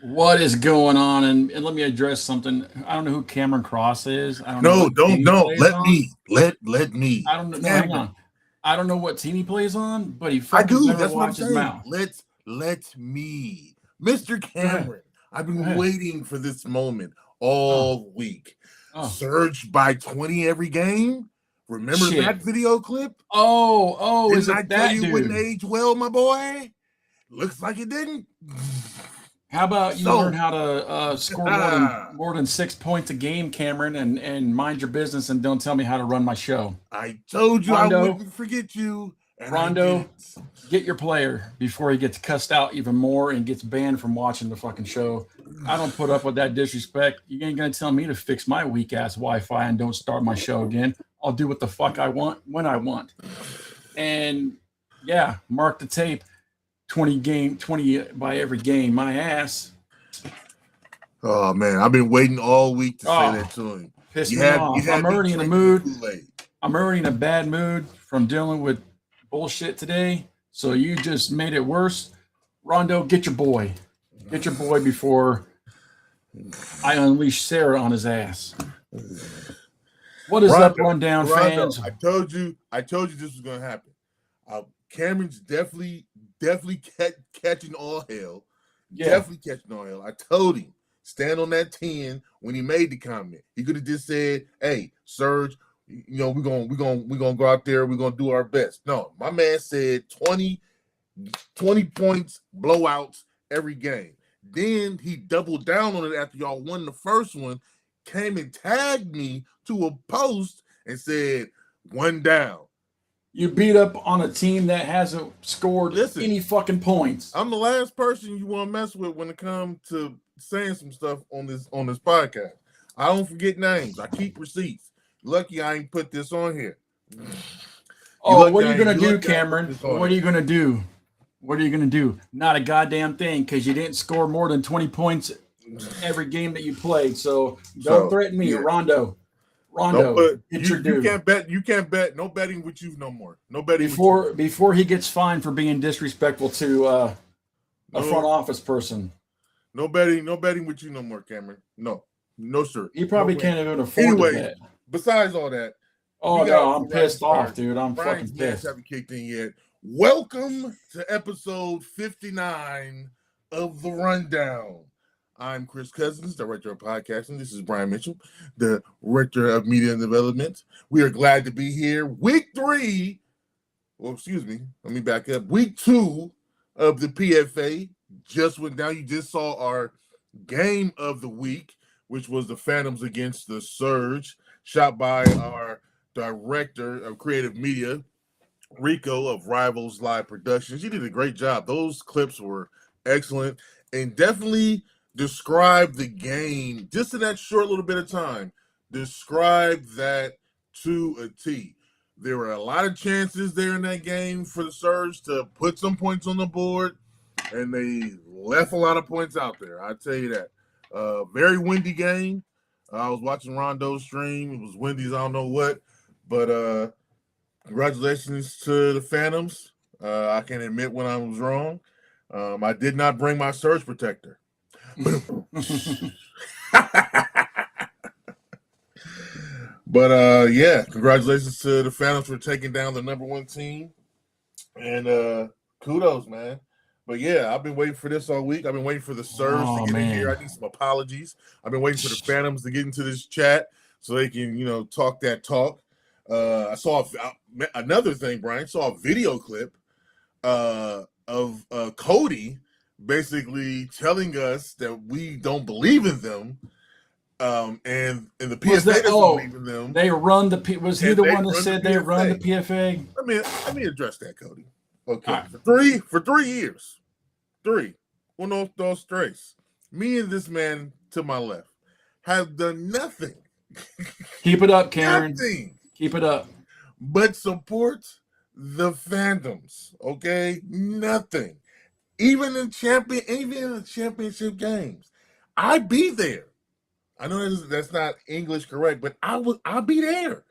What is going on? And let me address something. I don't know who Cameron Cross is. I don't know No, what team he don't. plays Let on. me. Let me. I don't know. No, hang Cameron. on. I don't know what team he plays on, but he I fucking do. better That's what I'm watch his saying. mouth. Let me. Mr. Go ahead. Cameron. I've Go been ahead. waiting for this moment Oh, all week. oh, Surge by 20 every game. Remember shit. that video clip? Oh, is Didn't I it tell that you it wouldn't dude? age well, my boy? Looks like it didn't. How about you learn So, how to score I more than 6 points a game, Cameron, and mind your business and don't tell me how to run my show. told you I Rondo, wouldn't forget you, and I Rondo, didn't. get your player before he gets cussed out even more and gets banned from watching the fucking show. I don't put up with that disrespect. You ain't gonna tell me to fix my weak ass Wi-Fi and don't start my show again. I'll do what the fuck I want when I want. And yeah, mark the tape. 20 by every game. My ass. Oh man, I've been waiting all week to say Oh, that to him. piss You me had you off. I'm had me already in a drinking the mood. Kool-Aid. I'm already in a bad mood from dealing with bullshit today. So you just made it worse. Rondo, get your boy. Get your boy before I unleash Sarah on his ass. What is up, rundown Rondo, fans? I told you this was gonna happen. Cameron's definitely catching all hell. Yeah, Definitely catching all hell. I told him stand on that 10 when he made the comment. He could have just said, "Hey, Serge, we're gonna go out there. We're gonna do our best." No, my man said 20 points, blowouts every game. Then he doubled down on it after y'all won the first one, came and tagged me to a post and said, one down. you beat up on a team that hasn't scored Listen, any fucking points. I'm the last person you want to mess with when it comes to saying some stuff on this podcast. I don't forget names. I keep receipts. Lucky I ain't put this on here. Oh, what are you gonna You do, lucky I ain't put Cameron? this on What are here. you gonna do? What are you gonna do? Not a goddamn thing, because you didn't score more than 20 points every game that you played. So don't So threaten me, yeah. Rondo. Don't Rondo, put get your you due. can't bet. You can't bet. No betting with you no more. No betting with you. Before he gets fined for being disrespectful to a front No office person. no betting. No betting with you no more, Cameron. No. No sir. He No probably way. can't even afford to Anyways, bet. besides all that, we Oh got no, off to I'm the right pissed off, start. dude. I'm fucking Brian's mans pissed. haven't kicked in yet. Welcome to episode 59 of the Rundown. I'm Chris Cousins, director of podcasting. This is Brian Mitchell, the director of media and development. We are glad to be here. Week 3, well, excuse me, let me back up. Week 2 of the PFA just went down. You just saw our game of the week, which was the Phantoms against the Surge, shot by our director of creative media, Rico of Rivals Live Productions. You did a great job. Those clips were excellent and definitely describe the game just in that short little bit of time. Describe that to a T. There were a lot of chances there in that game for the Surge to put some points on the board, and they left a lot of points out there. I tell you that. Very windy game. I was watching Rondo's stream. It was windy as I don't know what, but congratulations to the Phantoms. I can admit when I was wrong. I did not bring my surge protector. But yeah, congratulations to the Phantoms for taking down the number 1 team. And kudos, man. But yeah, I've been waiting for this all week. I've been waiting for the Surge to Oh get in here. man. I need some apologies. I've been waiting for the Phantoms to get into this chat so they can, talk that talk. I saw another thing, Brian. Saw a video clip of Cody basically telling us that we don't believe in them, and the Was PFA that doesn't believe in them, they run the was he and the they one that run the said they run the PFA. PFA? Let me address that, Cody. All Okay, right. for 3 years, dos tres. Me and this man to my left have done nothing, Keep it up, Cameron. nothing Keep it up. but support the Phantoms. Okay, nothing. Even in the championship games, I'd be there. I know that's not English correct, but I'll be there.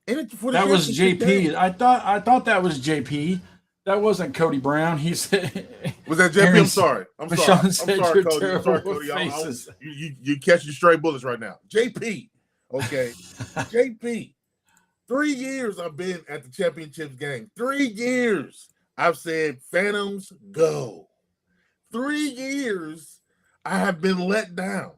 In it for the That was championship JP. game. I thought that was JP. That wasn't Cody Brown. He said. Was that JP? I'm sorry. I'm sorry. I'm said sorry, you're Cody. I'm sorry, Cody. faces. You catching stray bullets right now. JP. Okay. JP. 3 years I've been at the championships game. 3 years I've said Phantoms go. 3 years I have been let down.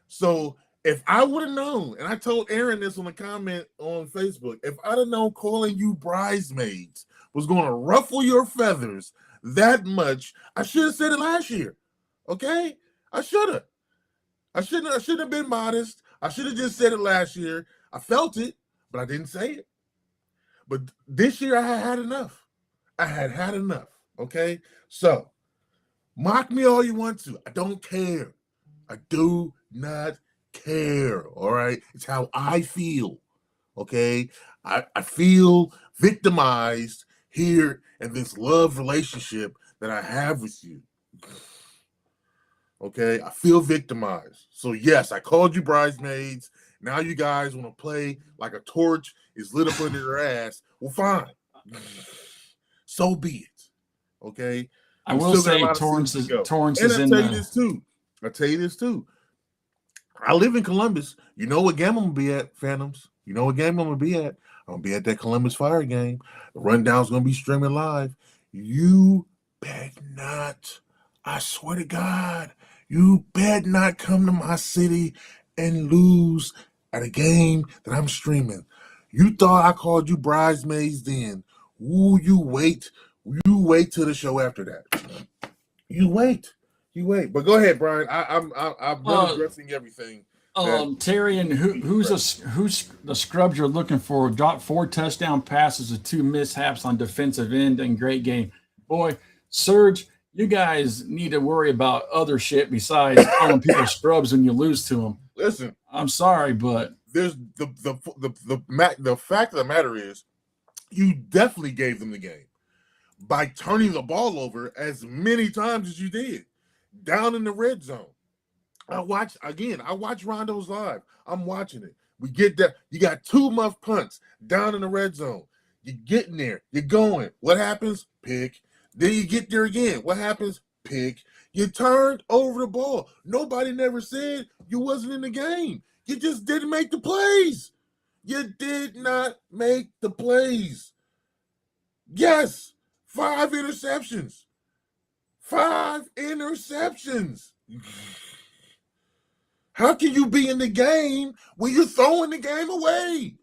So if I would have known, and I told Aaron this on the comment on Facebook, if I'd have known calling you bridesmaids was going to ruffle your feathers that much, I should have said it last year. Okay? I should have. I shouldn't have been modest. I should have just said it last year. I felt it, but I didn't say it. But this year I had enough. I had enough. Okay? So mock me all you want to. I don't care. I do not care. All right? It's how I feel. Okay? I feel victimized here in this love relationship that I have with you. Okay? I feel victimized. So yes, I called you bridesmaids. Now you guys want to play like a torch is lit up under your ass. Well, fine. So be it. Okay? I will say Torrance is and in I'll tell you this too. I live in Columbus. You know what game I'm gonna be at, Phantoms? You know what game I'm gonna be at? I'm gonna be at that Columbus Fire game. The rundown's gonna be streaming live. You bet not. I swear to God, you bet not come to my city and lose at a game that I'm streaming. You thought I called you bridesmaids then. Ooh, you wait. You wait till the show after that. You wait. But go ahead, Brian. I'm done addressing everything. Terry, and who's the scrubs you're looking for? Dropped 4 touchdown passes with 2 mishaps on defensive end and great game. Boy, Serge, you guys need to worry about other shit besides calling people scrubs when you lose to them. Listen, I'm sorry, but there's the fact of the matter is, you definitely gave them the game by turning the ball over as many times as you did down in the red zone. I watch Rondo's live. I'm watching it. We get that. You got 2 muff punts down in the red zone. You're getting there. You're going. What happens? Pick. Then you get there again. What happens? Pick. You turned over the ball. Nobody never said you wasn't in the game. You just didn't make the plays. You did not make the plays. Yes. 5 interceptions. 5 interceptions. How can you be in the game when you're throwing the game away?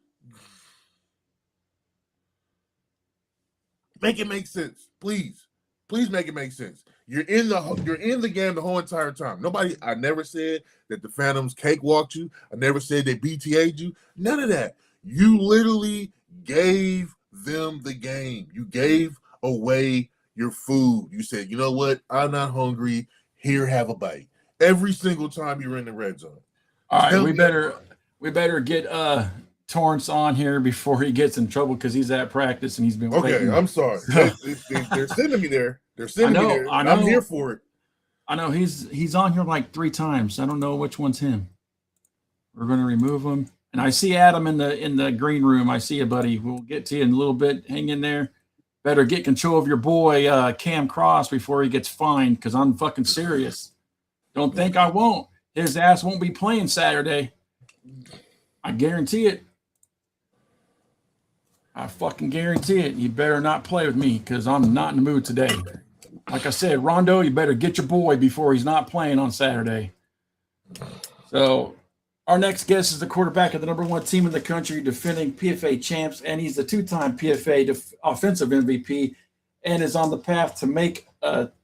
Make it make sense, please. Please make it make sense. You're in the game the whole entire time. I never said that the Phantoms cakewalked you. I never said they BTA'd you. None of that. You literally gave them the game. You gave away your food. You said, you know what? I'm not hungry. Here, have a bite. Every single time you're in the red zone. All right, we better get Torrance on here before he gets in trouble because he's at practice and he's been waiting. I'm sorry. They're sending me there. They're sending me there. I'm here for it. I know he's on here like 3 times. I don't know which one's him. We're going to remove him. And I see Adam in the green room. I see you, buddy. We'll get to you in a little bit. Hang in there. Better get control of your boy Cam Cross before he gets fined because I'm fucking serious. Don't think I won't. His ass won't be playing Saturday. I guarantee it. I fucking guarantee it. You better not play with me because I'm not in the mood today. Like I said, Rondo, you better get your boy before he's not playing on Saturday. So our next guest is the quarterback of the #1 team in the country, defending PFA champs, and he's the 2-time PFA offensive MVP and is on the path to make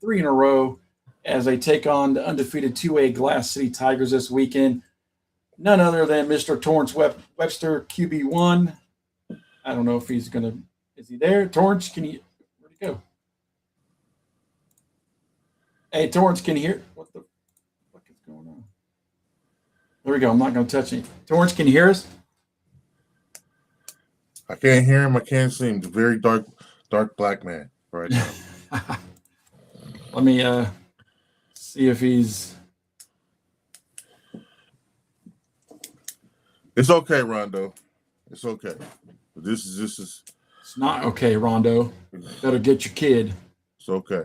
3 in a row as they take on the undefeated 2A Glass City Tigers this weekend. None other than Mr. Torrance Webster, QB1. I don't know if he's going to – is he there? Torrance, where'd he go? Hey, Torrance, can you hear? What the fuck is going on? There we go. I'm not going to touch anything. Torrance, can you hear us? I can't hear him. I can't see him. He's a very dark black man right now. Let me see if he's. It's okay, Rondo. It's okay. This is It's not okay, Rondo. Better get your kid. It's okay.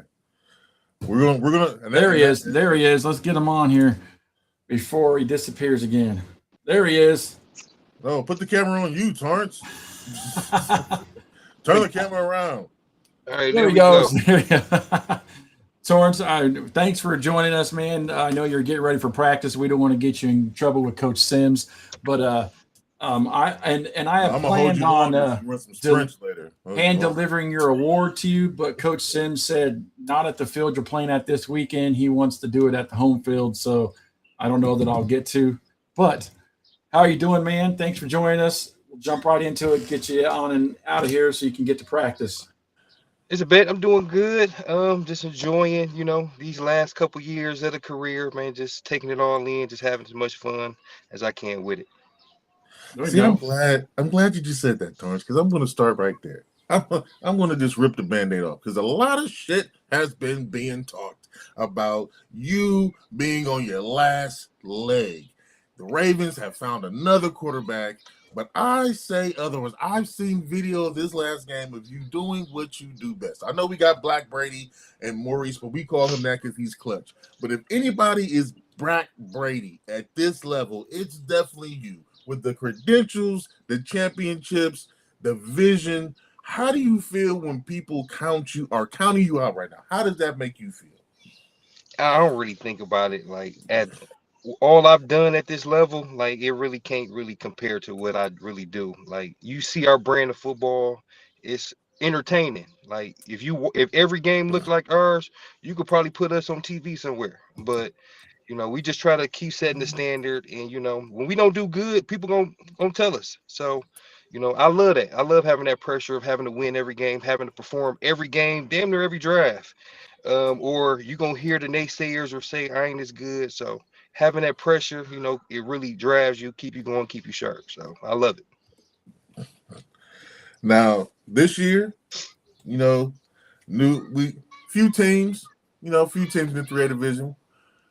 We're gonna. There he is. There he is. Let's get him on here before he disappears again. There he is. No, put the camera on you, Torrance. Turn the camera around. All right, There he goes. Torrance, thanks for joining us, man. I know you're getting ready for practice. We don't want to get you in trouble with Coach Sims, but I have planned on hand delivering your award to you. But Coach Sims said not at the field you're playing at this weekend. He wants to do it at the home field, so I don't know that I'll get to. But how are you doing, man? Thanks for joining us. We'll jump right into it, get you on and out of here so you can get to practice. It's a bit. I'm doing good. Just enjoying, these last couple years of the career, man. Just taking it all in, just having as much fun as I can with it. See, I'm glad you just said that, Torrance, because I'm going to start right there. I'm going to just rip the Band-Aid off because a lot of shit has been being talked about you being on your last leg. The Ravens have found another quarterback. But I say otherwise. I've seen video of this last game of you doing what you do best. I know we got Black Brady and Maurice, but we call him that because he's clutch. But if anybody is Black Brady at this level, it's definitely you. With the credentials, the championships, the vision, how do you feel when people counting you out right now? How does that make you feel? I don't really think about it like at all I've done at this level. Like it really can't really compare to what I really do. Like you see our brand of football, it's entertaining. Like if every game looked like ours, you could probably put us on TV somewhere. But we just try to keep setting the standard, and when we don't do good, people gonna tell us. So, I love that. I love having that pressure of having to win every game, having to perform every game, damn near every draft. Or you gonna hear the naysayers or say I ain't as good. So having that pressure, it really drives you, keep you going, keep you sharp. So I love it. Now this year, few teams in the 3A division.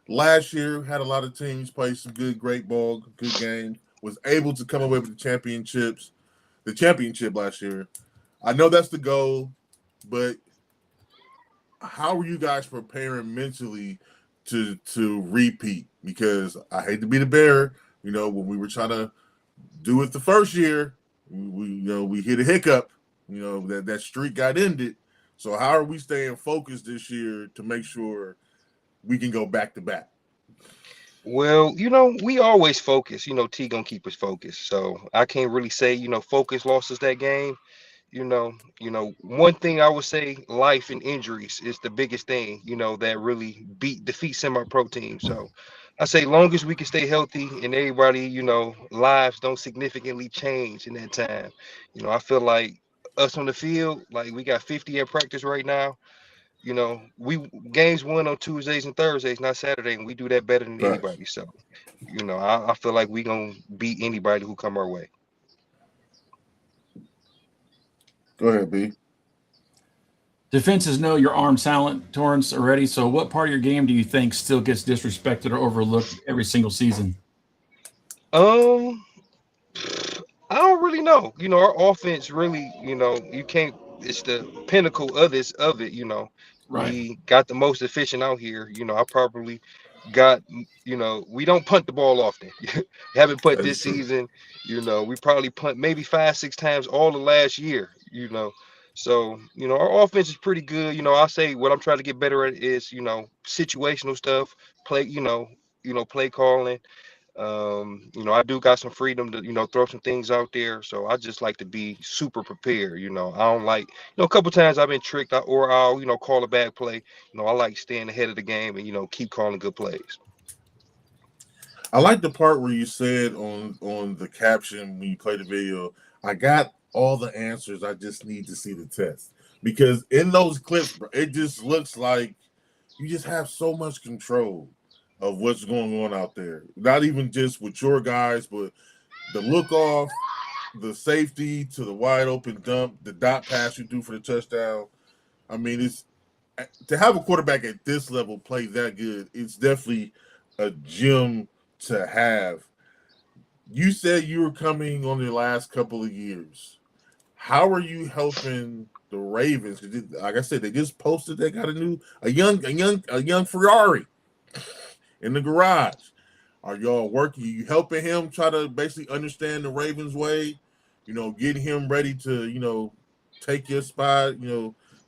Last year, had a lot of teams play some great ball, good games, was able to come away with the championship last year. I know that's the goal, but how are you guys preparing mentally to repeat? Because I hate to be the bearer, when we were trying to do it the first year, we hit a hiccup, that streak got ended. So how are we staying focused this year to make sure we can go back to back? Well, we always focus. T gonna keep us focused. So I can't really say, focus lost us that game. One thing I would say, life and injuries is the biggest thing, that really defeat semi-pro teams. So I say long as we can stay healthy and everybody, lives don't significantly change in that time. I feel like us on the field, like we got 50 at practice right now. We games won on Tuesdays and Thursdays, not Saturday, and we do that better than anybody. So, I feel like we gonna beat anybody who come our way. Go ahead, B. Defenses know your arm talent, Torrance, already. So what part of your game do you think still gets disrespected or overlooked every single season? I don't really know. Our offense really, you can't. It's the pinnacle of it. Right. We got the most efficient out here. I probably got. We don't punt the ball often. Haven't punt this season. We probably punt maybe 5-6 times all the last year. So our offense is pretty good. I say what I'm trying to get better at is situational stuff, play. Play calling. I do got some freedom to, throw some things out there. So I just like to be super prepared. I don't like, a couple times I've been tricked or I'll, call a bad play. I like staying ahead of the game and, keep calling good plays. I like the part where you said on the caption when you play the video, I got all the answers. I just need to see the test. Because in those clips, it just looks like you just have so much control of what's going on out there. Not even just with your guys, but the look off, the safety to the wide open dump, the dot pass you do for the touchdown. I mean, it's to have a quarterback at this level play that good, it's definitely a gem to have. You said you were coming on your last couple of years. how are you helping the Ravens? Like I said, they just posted they got a young Ferrari in the garage. Are y'all working? You helping him try to basically understand the Ravens way? Getting him ready to take your spot.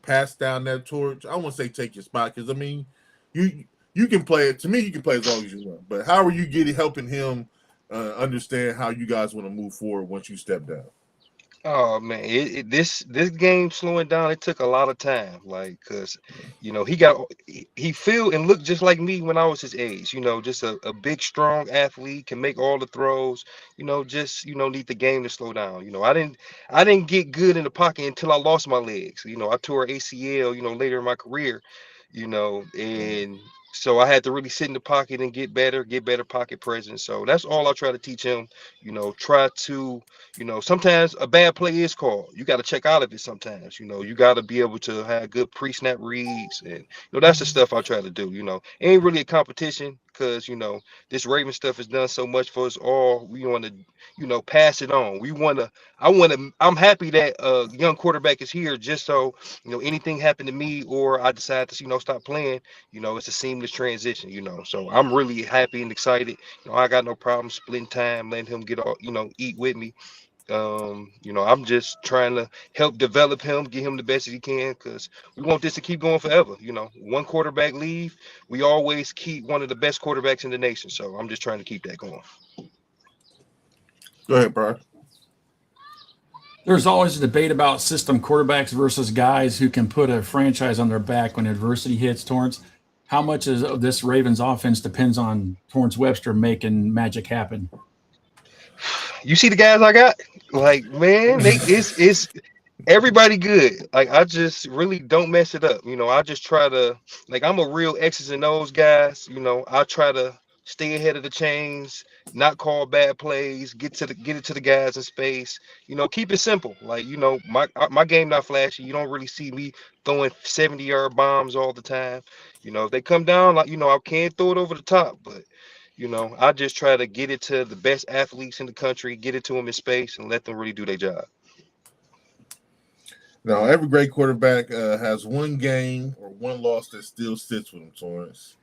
Pass down that torch. I won't say take your spot because I mean, you can play it. To me, you can play as long as you want. But how are you helping him understand how you guys want to move forward once you step down? Oh man, this game slowing down, it took a lot of time, like, cause he feel and look just like me when I was his age, just a big strong athlete, can make all the throws, just need the game to slow down. I didn't get good in the pocket until I lost my legs. I tore ACL, later in my career, and so I had to really sit in the pocket and get better pocket presence. So that's all I try to teach him. Try to sometimes a bad play is called. You got to check out of it sometimes. You got to be able to have good pre-snap reads. And, that's the stuff I try to do. It ain't really a competition because, this Raven stuff has done so much for us all. We want to, pass it on. I'm happy that a young quarterback is here just so, anything happened to me or I decide to, stop playing, it's a seamless transition, So I'm really happy and excited. I got no problem splitting time, letting him get all, eat with me. I'm just trying to help develop him, get him the best that he can, because we want this to keep going forever. One quarterback leave, we always keep one of the best quarterbacks in the nation. So I'm just trying to keep that going. Go ahead, Brian. There's always a debate about system quarterbacks versus guys who can put a franchise on their back when adversity hits. Torrance, how much of this Ravens offense depends on Torrance Webster making magic happen? You see the guys I got? Like, man, it's everybody good. Like, I just really don't mess it up. I just try to, like, I'm a real X's and O's guys. I try to stay ahead of the chains, not call bad plays, get it to the guys in space. Keep it simple. Like, my game not flashy. You don't really see me throwing 70-yard bombs all the time. If they come down, like, I can't throw it over the top, but I just try to get it to the best athletes in the country, get it to them in space, and let them really do their job. Now, every great quarterback has one game or one loss that still sits with him, Torrance.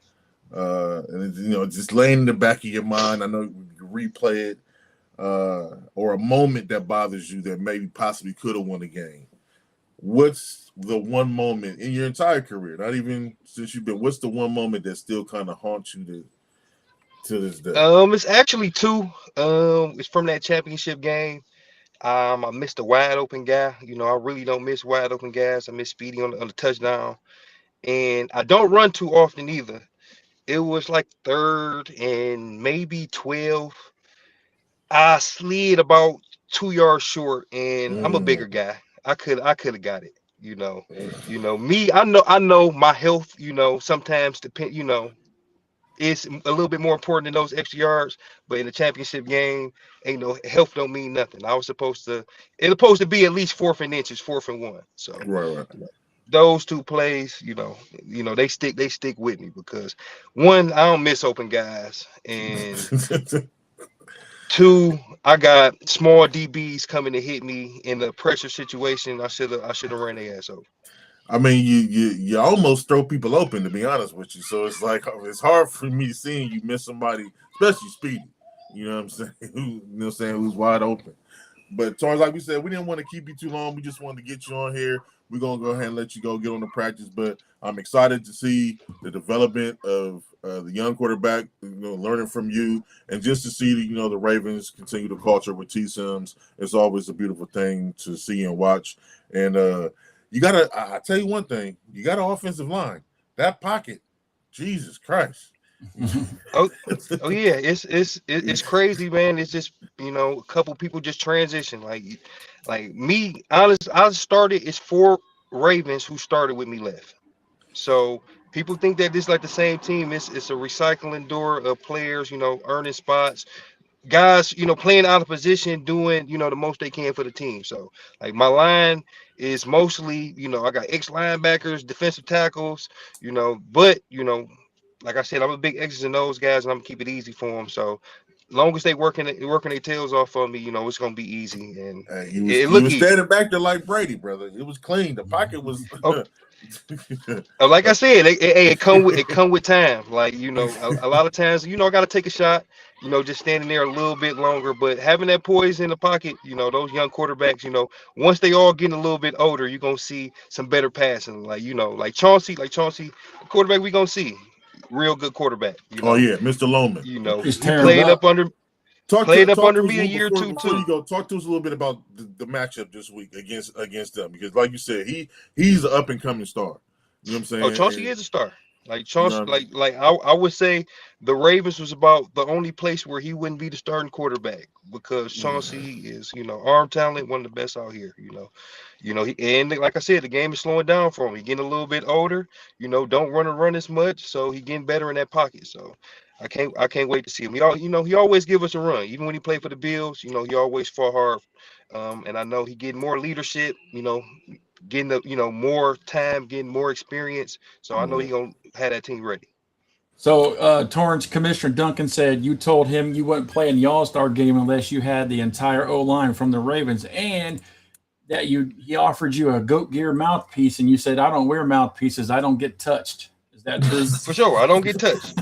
And it's, just laying in the back of your mind. I know you replay it, or a moment that bothers you that maybe possibly could have won a game. What's the one moment in your entire career, not even since you've been? What's the one moment that still kind of haunts you to this day? It's actually two. It's from that championship game. I missed a wide open guy. I really don't miss wide open guys. I miss Speedy on the touchdown, and I don't run too often either. It was like 3rd and maybe 12. I slid about 2 yards short, and I'm a bigger guy. I could have got it. Me. I know my health. Sometimes depend. It's a little bit more important than those extra yards. But in the championship game, ain't no health don't mean nothing. It's supposed to be at least 4th and inches, 4th and 1. So Right. those two plays, they stick with me because one, I don't miss open guys, and two, I got small DBs coming to hit me in the pressure situation. I should have ran their ass over. I mean, you almost throw people open, to be honest with you. So it's like it's hard for me seeing you miss somebody, especially Speedy. You know what I'm saying? Who's wide open. But Torrance, like we said, we didn't want to keep you too long. We just wanted to get you on here. We're gonna go ahead and let you go get on the practice. But I'm excited to see the development of the young quarterback, learning from you, and just to see the Ravens continue the culture with T Sims. It's always a beautiful thing to see and watch. And you gotta. I tell you one thing. You got an offensive line. That pocket, Jesus Christ. oh yeah, it's crazy, man. It's just a couple people just transition. Like me, honest. It's 4 Ravens who started with me left. So people think that this like the same team. It's a recycling door of players, earning spots. Guys, playing out of position, doing, the most they can for the team. So, like, my line is mostly, I got X linebackers, defensive tackles, but, like I said, I'm a big X's and O's guys, and I'm gonna keep it easy for them. So, long as they working their tails off on me, it's gonna be easy. And He it was easy. standing back there like Brady, brother. It was clean. The pocket was. Like I said, it come with time. Like a lot of times, I got to take a shot. Just standing there a little bit longer, but having that poise in the pocket, those young quarterbacks, once they all getting a little bit older, you're gonna see some better passing. Like Chauncey, the quarterback we gonna see, real good quarterback. Oh yeah, Mr. Loman. He He's played up under. Played up under me a year or two Before you go, talk to us a little bit about the matchup this week against them, because like you said, he's an up and coming star. You know what I'm saying? Oh, Chauncey is a star. Like Chauncey, I would say the Ravens was about the only place where he wouldn't be the starting quarterback, because Chauncey is, arm talent, one of the best out here. And like I said, the game is slowing down for him. He's getting a little bit older. Don't run as much, so he's getting better in that pocket. So I can't wait to see him. He always give us a run, even when he played for the Bills. He always fought hard. And I know he getting more leadership. Getting more time, getting more experience. So I know he gonna have that team ready. So Torrance, Commissioner Duncan said you told him you wouldn't play in the All-Star game unless you had the entire O-line from the Ravens, and that he offered you a Goat Gear mouthpiece, and you said, I don't wear mouthpieces, I don't get touched. Is that true? For sure, I don't get touched.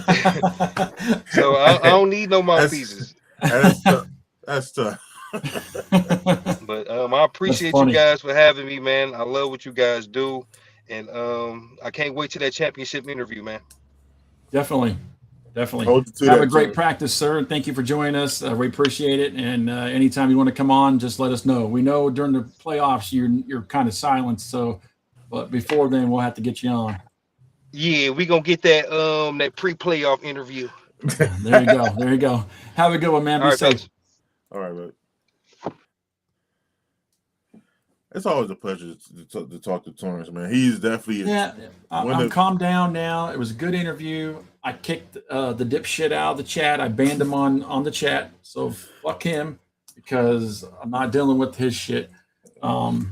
So I don't need no mouthpieces. That's tough. But I appreciate you guys for having me, man. I love what you guys do, and I can't wait to that championship interview, man. Definitely. Have a great practice, sir. Thank you for joining us. We appreciate it. And anytime you want to come on, just let us know. We know during the playoffs you're kind of silent, but before then we'll have to get you on. Yeah, we're gonna get that pre-playoff interview. There you go. Have a good one, man. Be safe. All right, man. It's always a pleasure to talk to Torrance, man. He's definitely I'm calmed down now. It was a good interview. I kicked the dipshit out of the chat. I banned him on the chat. So fuck him, because I'm not dealing with his shit. Like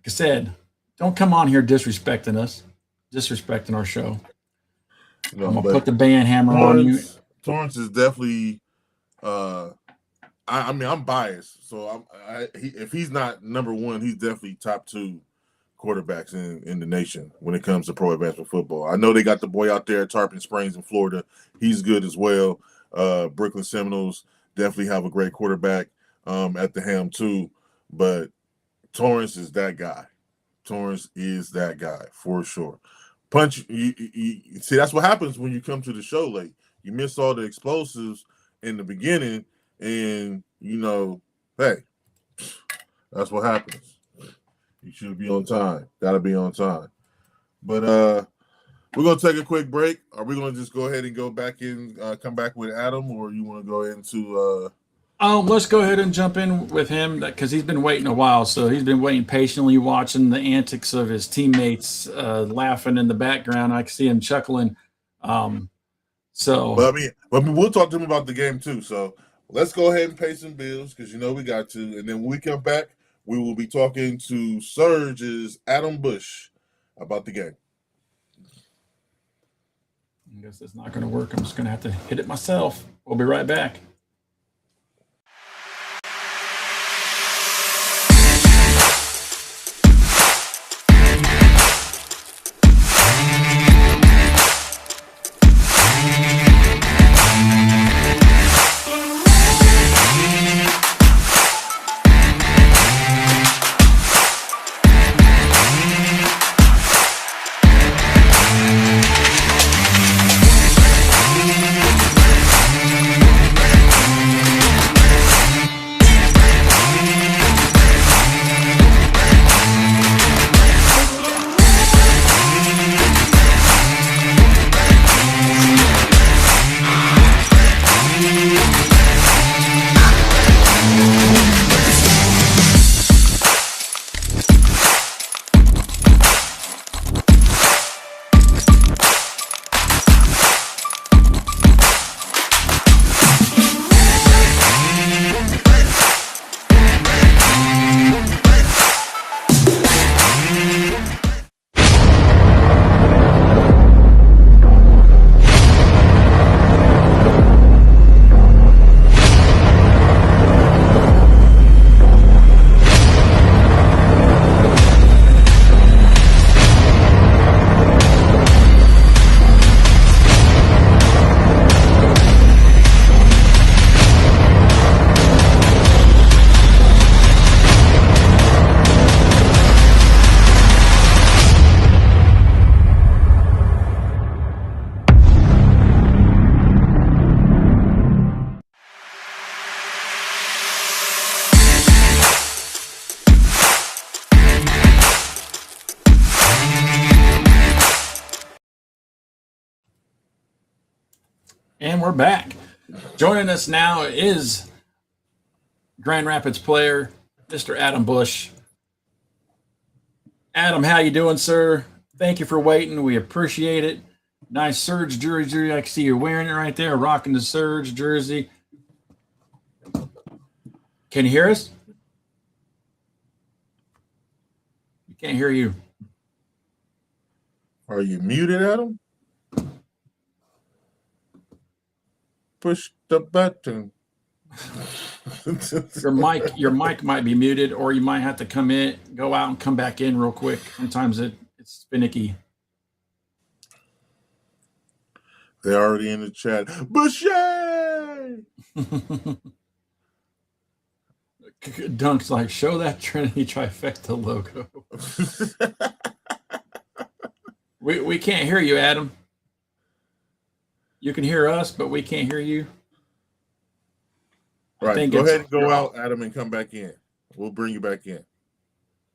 I said, don't come on here disrespecting us, disrespecting our show. No, I'm gonna put the ban hammer on you. Torrance is definitely. I mean, I'm biased, so if he's not number one, he's definitely top two quarterbacks in the nation when it comes to pro advancement football. I know they got the boy out there at Tarpon Springs in Florida. He's good as well. Brooklyn Seminoles definitely have a great quarterback at the helm too, but Torrance is that guy. Torrance is that guy for sure. Punch. You see, that's what happens when you come to the show late. You miss all the explosives in the beginning. And hey, that's what happens. You should be on time. Gotta be on time. But we're gonna take a quick break. Are we gonna just go ahead and go back in, come back with Adam, or you want to go into? Let's go ahead and jump in with him, because he's been waiting a while. So he's been waiting patiently, watching the antics of his teammates, laughing in the background. I can see him chuckling. We'll talk to him about the game too. So. Let's go ahead and pay some bills, because we got to. And then when we come back, we will be talking to Surge's Adam Bush about the game. I guess that's not going to work. I'm just going to have to hit it myself. We'll be right back. And we're back. Joining us now is Grand Rapids player, Mr. Adam Bush. Adam, how you doing, sir? Thank you for waiting. We appreciate it. Nice Surge jersey. I can see you're wearing it right there, rocking the Surge jersey. Can you hear us? We can't hear you. Are you muted, Adam? Push the button. Your mic might be muted, or you might have to come in, go out and come back in real quick. Sometimes it's finicky. They're already in the chat. Bushy! Dunk's like, show that Trinity Trifecta logo. We can't hear you, Adam. You can hear us, but we can't hear you. Right, go ahead and go out, Adam, and come back in. We'll bring you back in.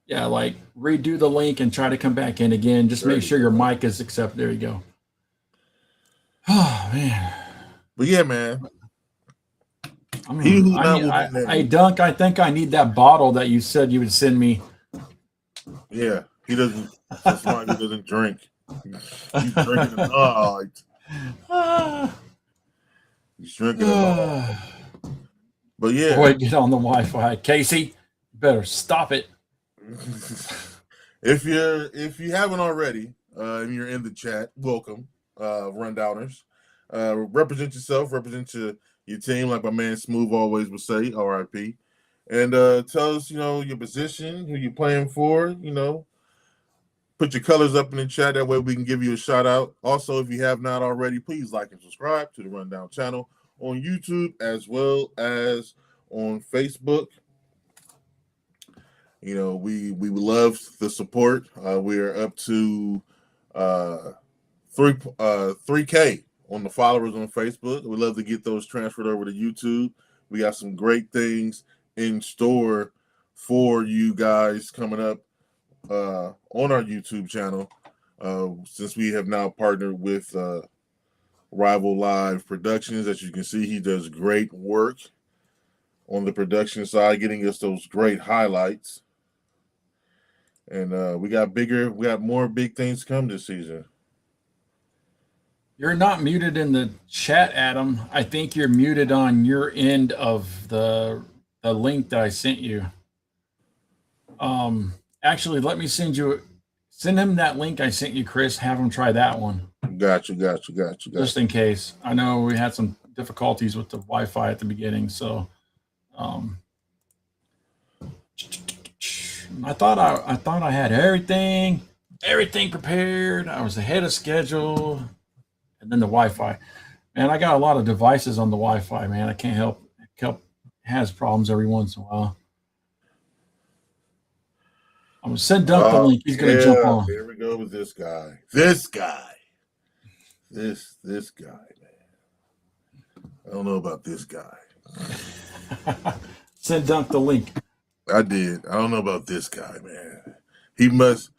Yeah, like redo the link and try to come back in again. Just make sure your mic is accepted. There you go. Oh, man. But yeah, man. Hey, Dunk, I think I need that bottle that you said you would send me. Yeah, he doesn't. That's why he doesn't drink. He's drinking it all. He's drinking it all. But yeah. Boy, get on the Wi-Fi. Casey, you better stop it. If you haven't already, and you're in the chat, welcome, rundowners. Represent yourself, represent your team, like my man Smooth always would say, RIP. And tell us, your position, who you're playing for, Put your colors up in the chat. That way we can give you a shout out. Also, if you have not already, please like and subscribe to the Rundown channel on YouTube as well as on Facebook. We love the support. We are up to 3K on the followers on Facebook. We love to get those transferred over to YouTube. We got some great things in store for you guys coming up on our YouTube channel, since we have now partnered with Rival Live Productions. As you can see, he does great work on the production side, getting us those great highlights. And we got more big things to come this season. You're not muted in the chat, Adam. I think you're muted on your end of the link that I sent you. Actually, let me send him that link I sent you, Chris. Have him try that one. Got you. Just in case. I know we had some difficulties with the Wi-Fi at the beginning, so I thought I had everything prepared. I was ahead of schedule, and then the Wi-Fi. Man, I got a lot of devices on the Wi-Fi. Man, I can't help. It has problems every once in a while. I'm gonna send Dunk the link. He's gonna jump on. Here we go with this guy. This guy, man. I don't know about this guy. Send Dunk the link. I did. I don't know about this guy, man. He must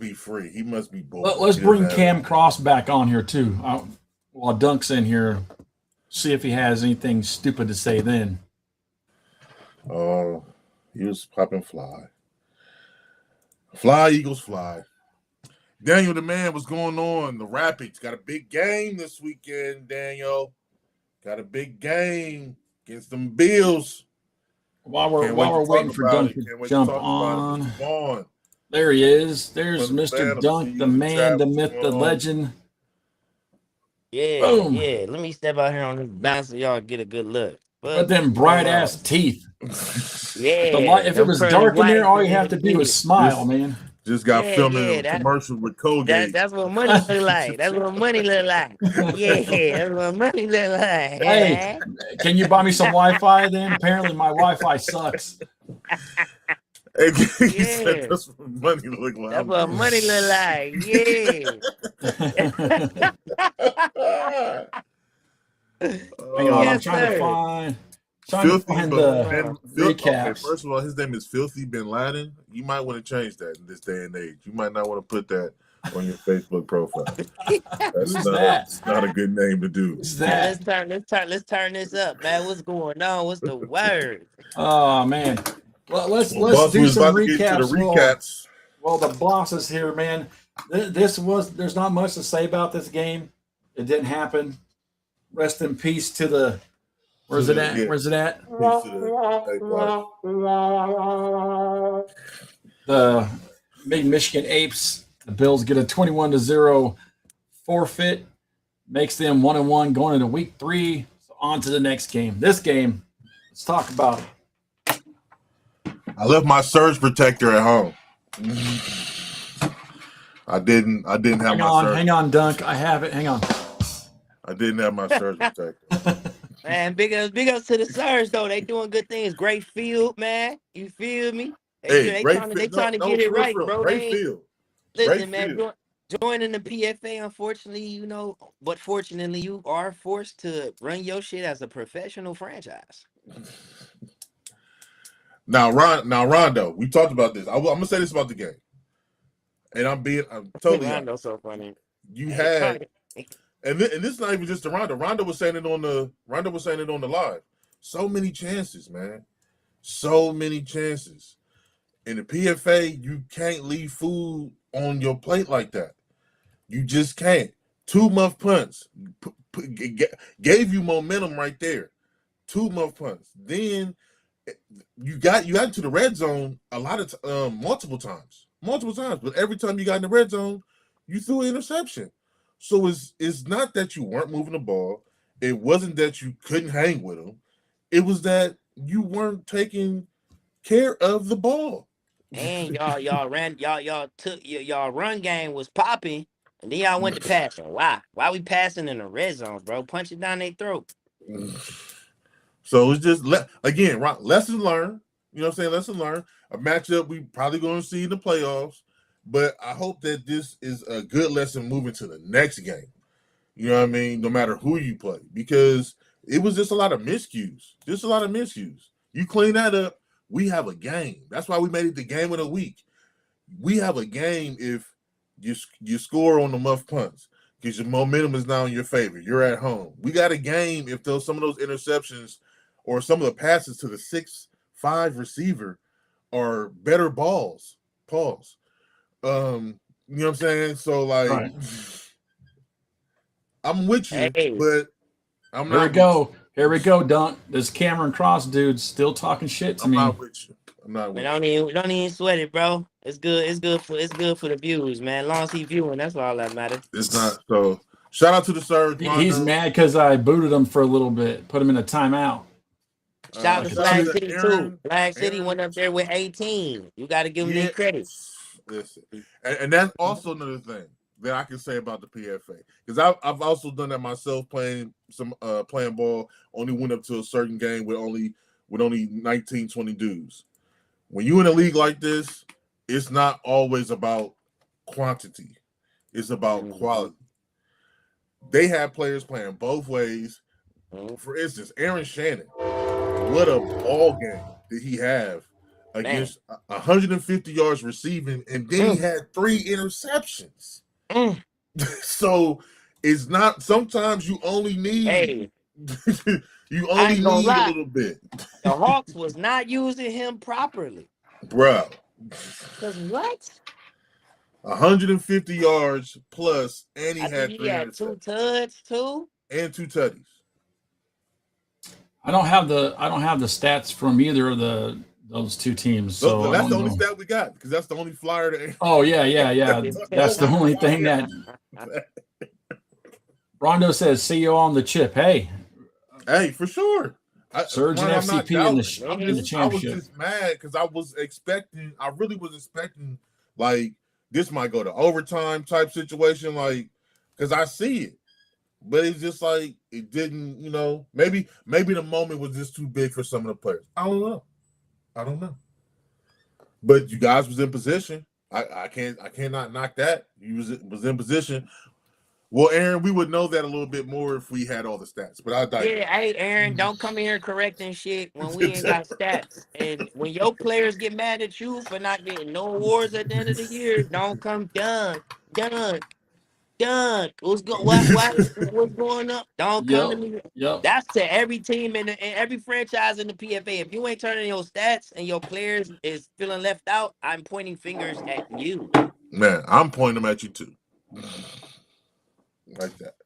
be free. He must be bored. Let's bring Cam Cross back on here too. While Dunk's in here, see if he has anything stupid to say then. Oh, he was popping fly. Fly, Eagles, fly. Daniel, the man, what's going on? The Rapids got a big game this weekend, Daniel. Got a big game against them Bills. While we're waiting for Dunk to jump on. There he is. There's Mr. Dunk, the man, the myth, the legend. Yeah, Boom. yeah. Let me step out here on this bounce so y'all get a good look. But them bright ass teeth. Yeah. If it was dark in there, all you have to do is smile, man. Just got filming a commercial with Colgate. That's what money look like. That's what money look like. Yeah, that's what money look like. Hey, can you buy me some Wi-Fi then? Apparently my Wi-Fi sucks. Hey, he said that's what money look like. That's what money look like. Yeah. Hang on, I'm trying to find the recap. Okay, first of all, his name is Filthy Bin Laden. You might want to change that in this day and age. You might not want to put that on your Facebook profile. Who's That's that? not a good name to do. Who's Man, that? let's turn this up, man. What's going on? What's the word? Oh man. Well, let's Well, boss, we do was some about to get to the recaps. recaps. Well, the boss is here, man. There's not much to say about this game. It didn't happen. Rest in peace to the. Where's it at? Yeah. Where's it at? Piece of the- The big Michigan Apes. The Bills get a 21-0 forfeit, makes them 1-1 going into week 3. So on to the next game. This game, let's talk about it. I left my surge protector at home. I didn't have Hang on, Dunk. I have it. Hang on. I didn't have my surge protector. Man, big ups to the Surge though. They doing good things. Great field, man. You feel me? They trying to get it right, bro. Great field. Listen, man, joining the PFA, unfortunately, but fortunately, you are forced to run your shit as a professional franchise. Now, Rondo, we talked about this. I'm gonna say this about the game, and I'm totally Rondo's so funny. You had, and this is not even just the Rondo. Rondo was saying it on the live. So many chances, man. So many chances. In the PFA, you can't leave food on your plate like that. You just can't. 2 muff punts gave you momentum right there. 2 muff punts. Then you got into the red zone a lot of multiple times. But every time you got in the red zone, you threw an interception. So it's not that you weren't moving the ball. It wasn't that you couldn't hang with them. It was that you weren't taking care of the ball. And y'all run game was popping, and then y'all went to passing. Why? Why we passing in the red zone, bro? Punch it down their throat. So it's just again, lesson learned. You know what I'm saying? Lesson learned. A matchup we probably going to see in the playoffs, but I hope that this is a good lesson moving to the next game. You know what I mean? No matter who you play, because it was just a lot of miscues. You clean that up, we have a game. That's why we made it the game of the week. We have a game if you score on the muff punts because your momentum is now in your favor. You're at home. We got a game if some of those interceptions or some of the passes to the 6'5" receiver are better balls. Pause. You know what I'm saying? So right. I'm with you, but I'm not. Here we go, Dunk. This Cameron Cross dude's still talking shit to me. I'm not with you. Don't even sweat it, bro. It's good for the views, man. As long as he's viewing, that's all that matters. It's not so. Shout out to the Surge. He's mad because I booted him for a little bit, put him in a timeout. Shout out to Flag City too. Flag City went up there with 18. You got to give him their credit. Listen, and that's also another thing that I can say about the PFA, because I've also done that myself, playing ball. Only went up to a certain game with only 19, 20 dudes. When you in a league like this, it's not always about quantity; it's about quality. They have players playing both ways. For instance, Aaron Shannon, what a ball game did he have against 150 yards receiving, and then he had 3 interceptions. So it's not. Sometimes you only need. You only need a little bit. The Hawks was not using him properly, bro. Because what? 150 yards plus, and he had 2 tuds too, and 2 tutties. I don't have the stats from either of those 2 teams. So that's the only stat we got, because that's the only flyer that. Oh yeah. That's the only thing that. Rondo says, "See you on the chip." Hey, for sure. Surge and FCP in the championship. I was just mad because I really was expecting like this might go to overtime type situation, like, because I see it, but it's just like it didn't. Maybe the moment was just too big for some of the players. I don't know. But you guys was in position. I cannot knock that. You was in position. Well, Aaron, we would know that a little bit more if we had all the stats. But I digress. Yeah, hey, Aaron, don't come in here correcting shit when we ain't got stats. And when your players get mad at you for not getting no awards at the end of the year, don't come done. Doug, what's what's going up? Don't come to Yep. me. Yep. That's to every team in every franchise in the PFA. If you ain't turning your stats and your players is feeling left out, I'm pointing fingers at you. Man, I'm pointing them at you too. Like that.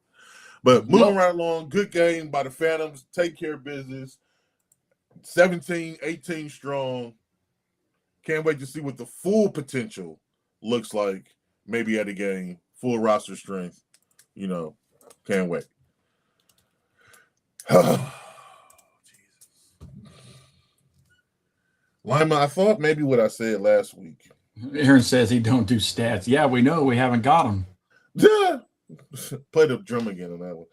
But moving Yep. right along, good game by the Phantoms. Take care of business. 17, 18 strong. Can't wait to see what the full potential looks like. Maybe at a game, full roster strength. You know, can't wait. Jesus. Lima, I thought maybe what I said last week. Aaron says he don't do stats. Yeah, we know we haven't got him. Yeah. Play the drum again on that one.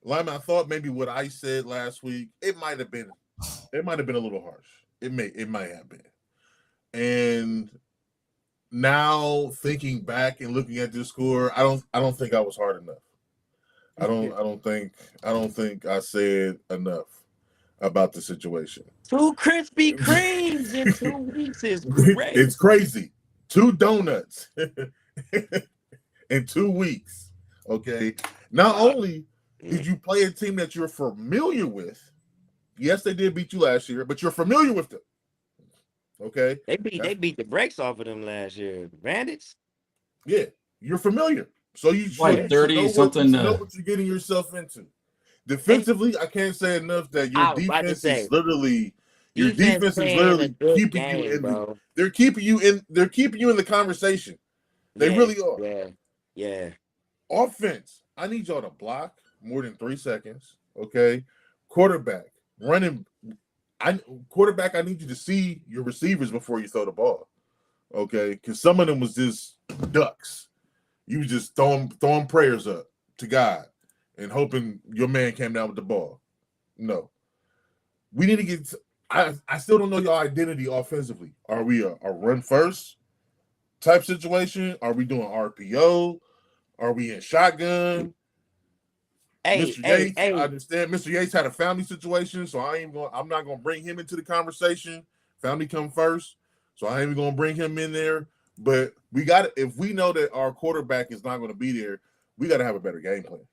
Lima, I thought maybe what I said last week, it might have been a little harsh. It might have been. And now thinking back and looking at this score, I don't think I was hard enough. I don't think I said enough about the situation. 2 Krispy Kremes in 2 weeks is great. It's crazy. 2 donuts in 2 weeks. Okay. Not only did you play a team that you're familiar with, yes, they did beat you last year, but you're familiar with them. Okay. They beat the brakes off of them last year. Bandits. Yeah, you're familiar. So you Like should 30 know something. know what you're getting yourself into. Defensively, I can't say enough that your defense is literally keeping you in bro. they're keeping you in the conversation. They really are. Yeah. Offense, I need y'all to block more than 3 seconds. Okay. Quarterback, running. I need you to see your receivers before you throw the ball. Okay, because some of them was just ducks. You was just throwing prayers up to God and hoping your man came down with the ball. No. We need to get I still don't know your identity offensively. Are we a run first type situation? Are we doing RPO? Are we in shotgun? Mr. Yates, I understand Mr. Yates had a family situation, so I'm not gonna bring him into the conversation. Family come first, so I ain't even gonna bring him in there. But if we know that our quarterback is not gonna be there, we gotta have a better game plan.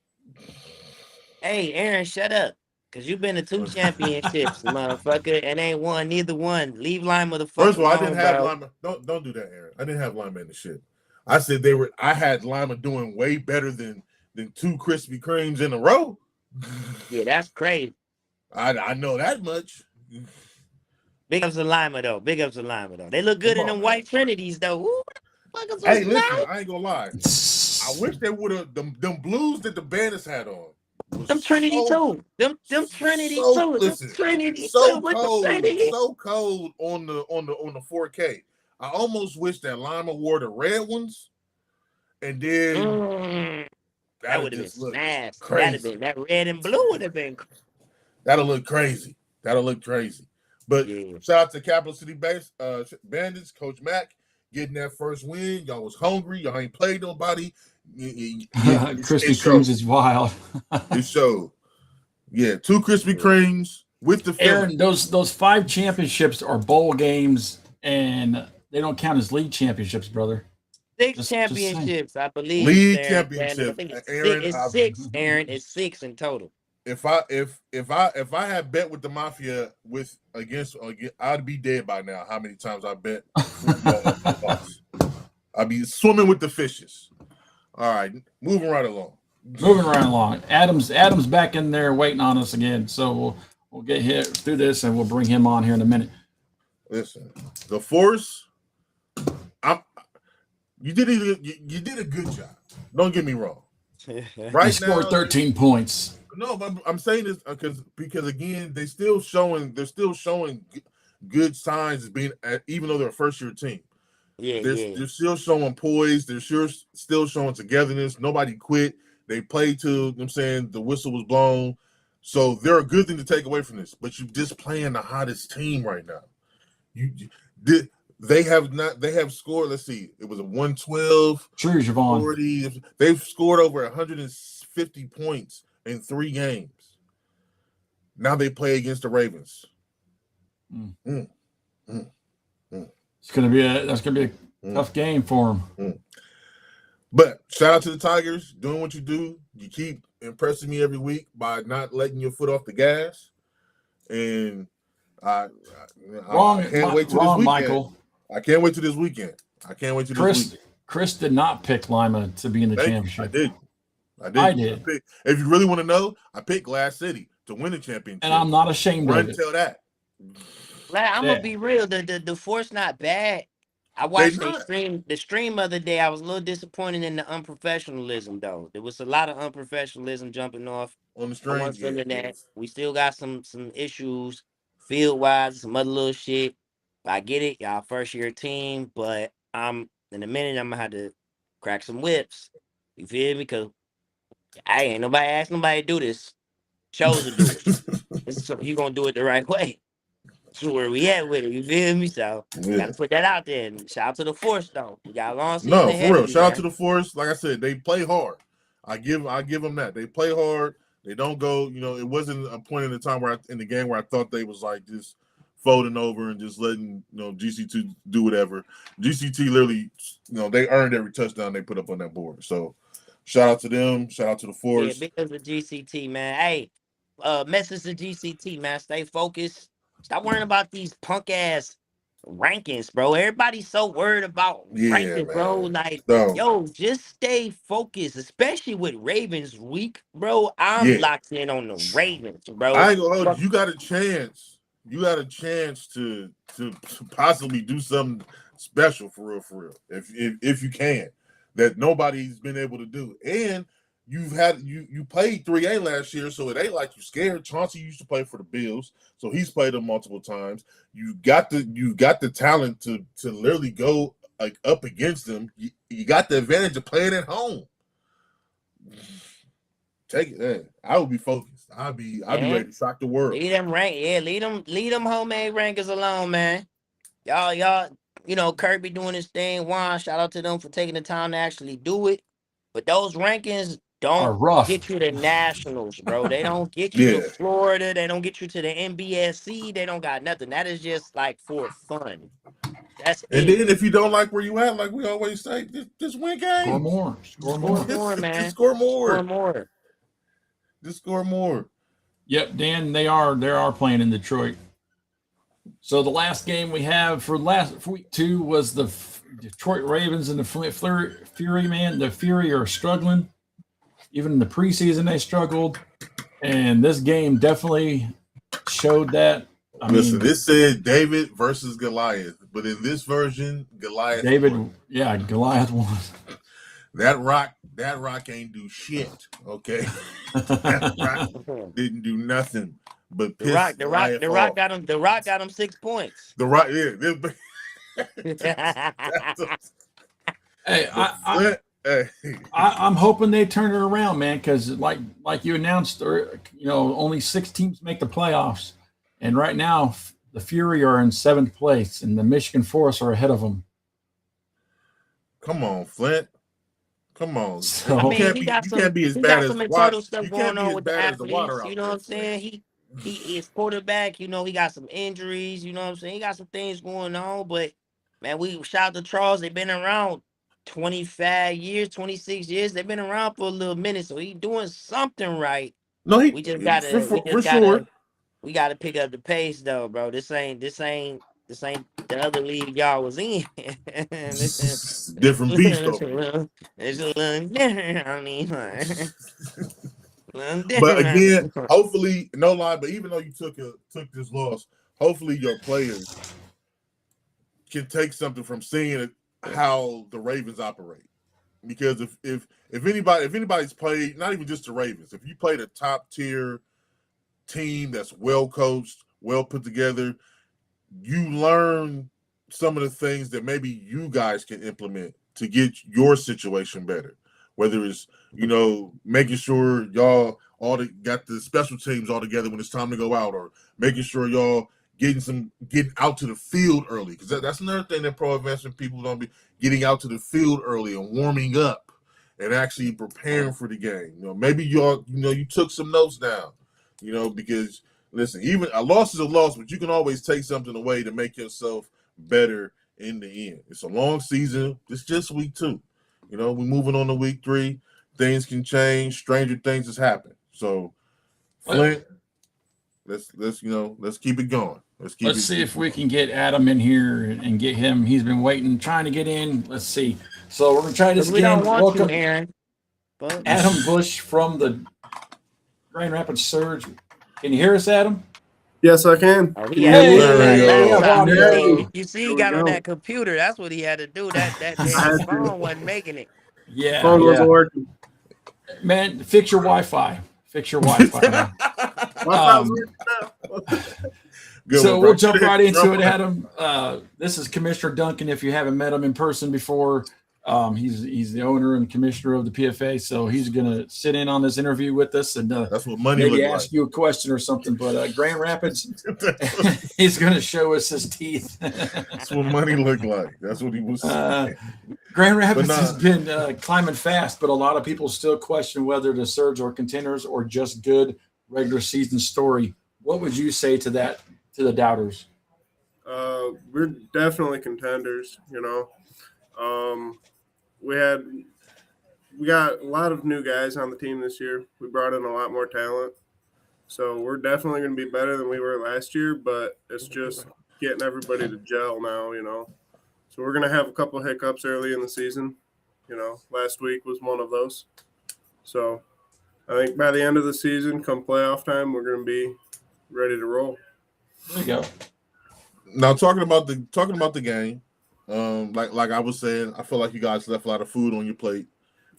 Hey, Aaron, shut up. Cause you've been to 2 championships, motherfucker, and ain't won neither one. Leave Lima the fuck First of all, alone, I didn't have bro. Lima. Don't do that, Aaron. I didn't have Lima in the shit. I said I had Lima doing way better than 2 Krispy Kremes in a row. Yeah, that's crazy. I know that much. Big ups to Lima though. They look good in them white Trinities though. Ooh, hey, listen, I ain't gonna lie. I wish they would have them blues that the Bandits had on. Them Trinity too. Them Trinity too. Listen, them Trinity so too. cold on the 4K. I almost wish that Lima wore the red ones, and then that would have been smashed. Crazy. That red and blue would have been. That'll look crazy. But shout out to Capital City Bandits, Coach Mack, getting that first win. Y'all was hungry. Y'all ain't played nobody. Krispy Kremes is wild. It showed. Yeah, 2 Krispy Kremes with the Aaron, those 5 championships are bowl games, and they don't count as league championships, brother. 6 championships, I believe. League championships. I think it's 6, Aaron. It's 6 in total. If I had bet with the Mafia against, I'd be dead by now. How many times I bet? I'd be swimming with the fishes. All right, moving right along. Adam's back in there waiting on us again. So we'll get here through this and we'll bring him on here in a minute. Listen, the Force. You did a good job. Don't get me wrong. Right, he scored 13 points. No, but I'm saying this because again, they're still showing good signs as being, even though they're a first year team. They're still showing poise. They're still showing togetherness. Nobody quit. They played till the whistle was blown. So they're a good thing to take away from this. But you're just playing the hottest team right now. They have scored. Let's see. It was a 112. True, Javon. 40. They've scored over 150 points in 3 games. Now they play against the Ravens. It's gonna be Tough game for him. But shout out to the Tigers doing what you do. You keep impressing me every week by not letting your foot off the gas. And I can't wait till this weekend. Michael. I can't wait till this weekend. Chris did not pick Lima to be in the championship. I did. If you really want to know, I picked Glass City to win the championship. And I'm not ashamed of it. Tell that. I'm gonna be real. The force not bad. I watched the stream other day. I was a little disappointed in the unprofessionalism though. There was a lot of unprofessionalism jumping off on the stream. That. We still got some issues field wise, some other little shit. I get it, y'all first year team, but in a minute I'm gonna have to crack some whips. You feel me? Because I ain't nobody asked nobody to do this. Chose to do it. You gonna do it the right way. That's where we at with it. You feel me? So gotta put that out there. And shout out to the force though. We got a long season. No, for real. Shout out to the force. Like I said, they play hard. I give them that. They play hard. They don't go. It wasn't a point in the time in the game where I thought they was like just folding over and just letting GC2 do whatever. GCT literally, they earned every touchdown they put up on that board. So shout out to them. Shout out to the force. Yeah, because of GCT, man. Hey, message to GCT, man. Stay focused. Stop worrying about these punk ass rankings, bro. Everybody's so worried about rankings, bro. Like, yo, just stay focused, especially with Ravens week, bro. I'm locked in on the Ravens, bro. I ain't gonna hold you. You got a chance. You got a chance to possibly do something special for real. If you can, that nobody's been able to do. And you played 3A last year, so it ain't like you scared. Chauncey used to play for the Bills, so he's played them multiple times. You got the talent to literally go like up against them. You got the advantage of playing at home. Take it. Man. I would be focused. I'd be ready to shock the world. Lead them homemade rankers alone, man. Y'all, Kirby doing his thing. Juan, shout out to them for taking the time to actually do it. But those rankings don't get you to nationals, bro. They don't get you to Florida. They don't get you to the NBSC. They don't got nothing. That is just like for fun. That's and it. Then if you don't like where you at, like we always say, just win games. Score more. Score more, man. Just score more. Score more. Just score more. Yep, Dan, they are playing in Detroit. So the last game we have for week 2 was the Detroit Ravens and the Fury, man. The Fury are struggling. Even in the preseason, they struggled. And this game definitely showed that. This said David versus Goliath. But in this version, Goliath won. Goliath won. That rock ain't do shit, okay? That rock didn't do nothing but piss the rock got him 6 points. The rock, Hey, I'm hoping they turn it around, man, because like you announced, only 6 teams make the playoffs, and right now the Fury are in 7th place, and the Michigan Force are ahead of them. Come on, Flint. Come on. So, you can't be as bad as the water. Stuff going on with the athletes, you know what I'm saying? He is quarterback. He got some injuries. You know what I'm saying? He got some things going on. But man, we shout out to Charles. They've been around 25 years, 26 years. They've been around for a little minute, so he's doing something right. No, we gotta pick up the pace though, bro. This ain't the other league y'all was in. Different beast though. It's a little different. I mean, but again, hopefully, no lie. But even though you took this loss, hopefully your players can take something from seeing how the Ravens operate. Because if anybody's played, not even just the Ravens, if you played a top tier team that's well coached, well put together, you learn some of the things that maybe you guys can implement to get your situation better. Whether it's, making sure y'all got the special teams all together when it's time to go out, or making sure y'all getting out to the field early. Because that's another thing that pro advancement people don't be getting out to the field early and warming up and actually preparing for the game. Maybe y'all, you took some notes down, because listen, even a loss is a loss, but you can always take something away to make yourself better in the end. It's a long season. It's just week 2. You know, we're moving on to week 3. Things can change. Stranger things has happened. So, Flint, let's keep it going. Let's see if we can get Adam in here and get him. He's been trying to get in. Let's see. So we're gonna try this We again. don't want Welcome, you, Aaron. But Adam Bush from the Grand Rapids Surge. Can you hear us, Adam? Yes, I can. oh, he had to Hey, do there we that go. last time. Hey. You see, There he we got on go. that computer. That's what he had to do. That I damn had to. phone wasn't making it. Yeah, Phone yeah. wasn't working. Man, fix your Wi-Fi. Fix your Wi-Fi. man. Wi-Fi's working now. Good So one, we'll bro. jump right into Jump it, right- Adam. This is Commissioner Duncan. If you haven't met him in person before, he's the owner and commissioner of the PFA. So he's going to sit in on this interview with us and That's what money maybe looks ask you a question or something. But Grand Rapids, like. he's going to show us his teeth. That's what money look like. That's what he was saying. Grand Rapids But nah. has been climbing fast, but a lot of people still question whether the Surge are contenders or just good regular season story. What would you say to that, to the doubters? We're definitely contenders, you know. We got a lot of new guys on the team this year. We brought in a lot more talent. So we're definitely going to be better than we were last year, but it's just getting everybody to gel now, you know. So we're going to have a couple of hiccups early in the season. You know, last week was one of those. So I think by the end of the season, come playoff time, we're going to be ready to roll. There you go. Now talking about the game, like I was saying, I feel like you guys left a lot of food on your plate,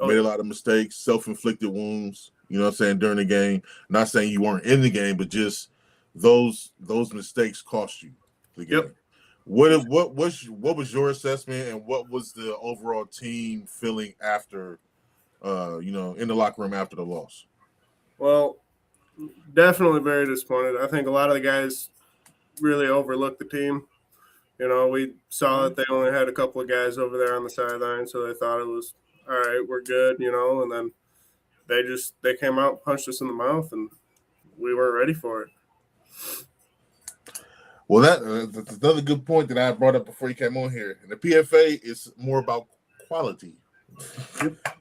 made a lot of mistakes, self-inflicted wounds. You know what I'm saying, during the game. Not saying you weren't in the game, but just those mistakes cost you the game. Yep. What was your assessment, and what was the overall team feeling after, in the locker room after the loss? Well, definitely very disappointed. I think a lot of the guys really overlooked the team. You know, we saw that they only had a couple of guys over there on the sideline, so they thought it was all right, we're good, you know, and then they came out and punched us in the mouth, and we weren't ready for it. Well, that's another good point that I brought up before you came on here. And the PFA is more about quality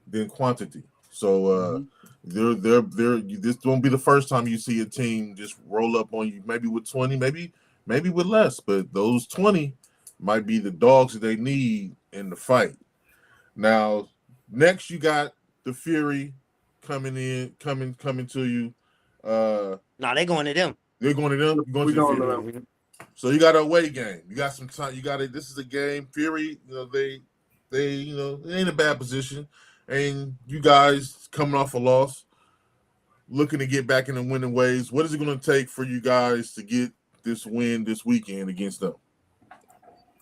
than quantity. So this won't be the first time you see a team just roll up on you, maybe with 20, maybe with less, but those 20 might be the dogs that they need in the fight. Now, next you got the Fury coming to you. No, they going to them. They're going to them. You're going We to the going to Fury. them. So you got an away game. You got some time. This is a game. Fury, they ain't a bad position, and you guys coming off a loss, looking to get back in the winning ways. What is it going to take for you guys to get this win this weekend against them?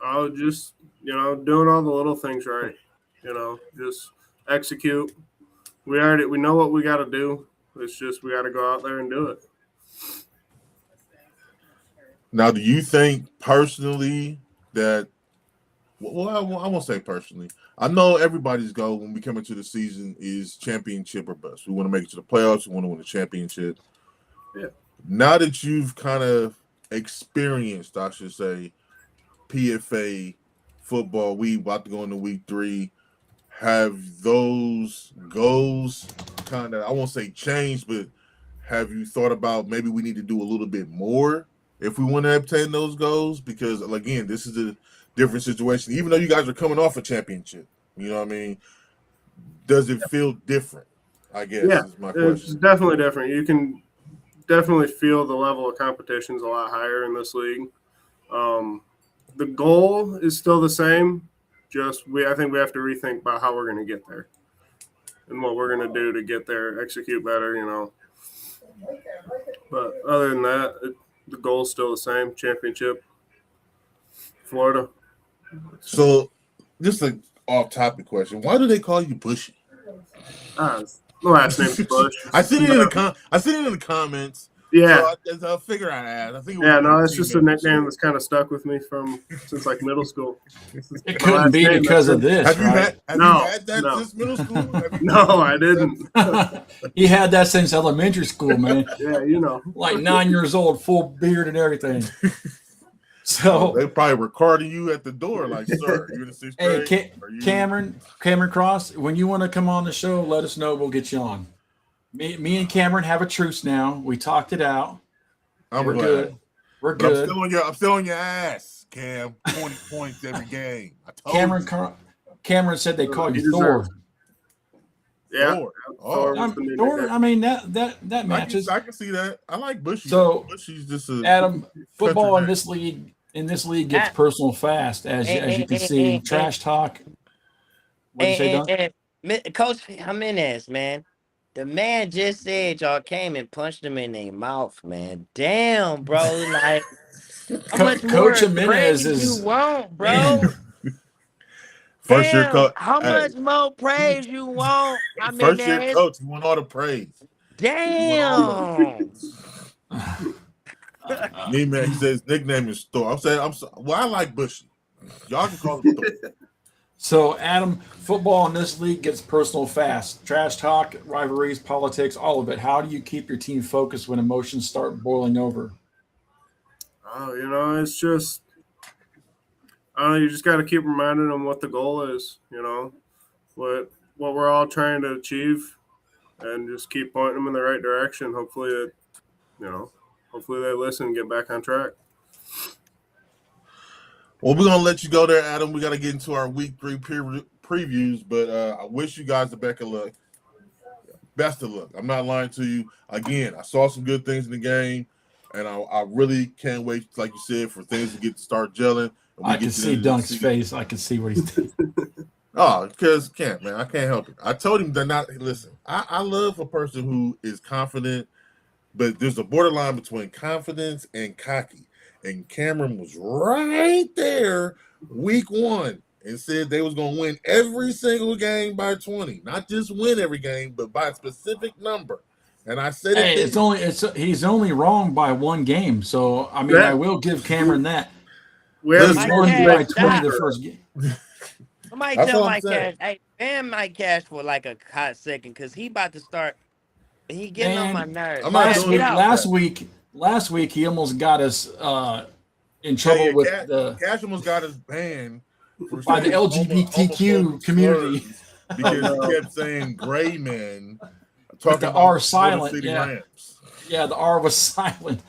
I'll just, doing all the little things right. Just execute. We know what we got to do. It's just we got to go out there and do it. Now, do you think personally that? Well, I won't say personally. I know everybody's goal when we come into the season is championship or bust. We want to make it to the playoffs. We want to win a championship. Yeah. Now that you've kind of experienced, I should say, PFA football, we about to go into week 3. Have those goals kind of, I won't say changed, but have you thought about maybe we need to do a little bit more if we want to obtain those goals? Because, again, this is a different situation. Even though you guys are coming off a championship, you know what I mean? Does it feel different, I guess, is my It's question. definitely different. You can definitely feel the level of competition is a lot higher in this league. The goal is still the same. Just I think we have to rethink about how we're going to get there and what we're going to do to get there, execute better, But other than that, the goal is still the same: championship, Florida. So, just an off-topic question: why do they call you Bushy? The last name's Bush. I seen it in the comments. Yeah. So I figure I'd ask. I think. It's just a nickname that's kind of stuck with me since like middle school. It couldn't be because of this, Have you right? had that No. since middle school? No, I didn't. He had that since elementary school, man. Yeah, Like 9 years old, full beard and everything. So they probably recording you at the door, like, sir, you're the sixth hey, grade. Are you- Cameron Cross, when you want to come on the show, let us know. We'll get you on. Me and Cameron have a truce now. We talked it out. I'm We're glad. good. We're But good. I'm still on your ass, Cam. 20 points every game. I told you. Cameron said they called He you Thor. deserves Yeah. Thor. Thor Oh, was the new Thor. nickname. I mean that matches. I can see that. I like Bushy. So, Bushy's just a Adam, football in country this league gets personal fast, as you can see. Trash talk. What you say, Don? Coach Jimenez, man. The man just said y'all came and punched him in their mouth, man. Damn, bro. Like, how much more Coach Jimenez praise is you want, bro? man. First year Damn, coach. how much more praise you want? I mean, First year coach. You want all the praise. damn. Me, man, he says his nickname is Thor. I like Bushy. Y'all can call him Thor. So, Adam, football in this league gets personal fast. Trash talk, rivalries, politics, all of it. How do you keep your team focused when emotions start boiling over? Oh, it's just, you just got to keep reminding them what the goal is, what we're all trying to achieve, and just keep pointing them in the right direction. Hopefully they listen and get back on track. Well, we're gonna let you go there, Adam. We got to get into our week 3 previews, but I wish you guys the best of luck. I'm not lying to you. Again, I saw some good things in the game, and I really can't wait, like you said, for things to start gelling. I can see Dunk's face. I can see what he's doing. Oh, because can't, man. I can't help it. I told him they're not. Listen, I love a person who is confident, but there's a borderline between confidence and cocky. And Cameron was right there week 1 and said they was going to win every single game by 20. Not just win every game, but by a specific number. And I said he's only wrong by 1 game. So, I mean, I will give Cameron that. We He's have won by 20 stop. the first game. Somebody That's tell what I'm Mike saying. Cash, hey, man, Mike Cash for like a hot second, because he about to start. He getting on my nerves. I'm not doing Last week, he almost got us in trouble with Cash almost got us banned by the LGBTQ community because he kept saying gray men. With the R silent. City Yeah. Rams. Yeah, the R was silent.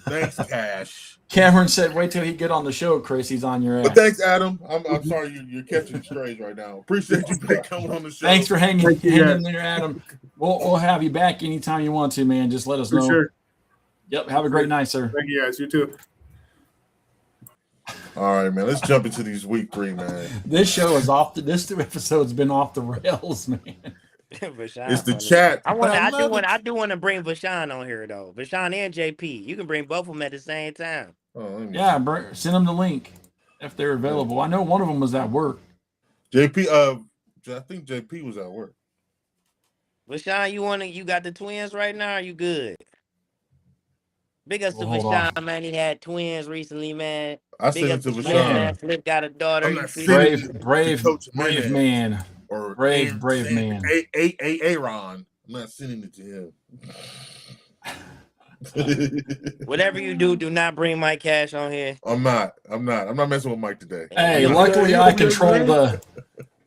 Thanks, Cash. Cameron said, "Wait till he get on the show, Chris. He's on your ass." But thanks, Adam. I'm sorry you're catching strays right now. Appreciate you coming on the show. Thanks for hanging in there, Adam. We'll have you back anytime you want to, man. Just let us know. Sure. Yep. Have a great night, sir. Thank you, guys. You too. All right, man. Let's jump into these week 3, man. This episode's been off the rails, man. It's the chat. I do want to bring Vashawn on here though. Vashawn and JP. You can bring both of them at the same time. Yeah, send them the link if they're available. I know one of them was at work. JP, I think JP was at work. Vashawn, you got the twins right now? Are you good? Big ups to Hold Vashawn, man. He had twins recently, man. I Big sent it ups to Flip, man. Vashawn. Flip got a daughter. I'm You not feel sending me? Brave man. Or brave man. Aaron. I'm not sending it to him. Whatever you do not bring Mike Cash on here. I'm not messing with Mike today. Hey, luckily I control that.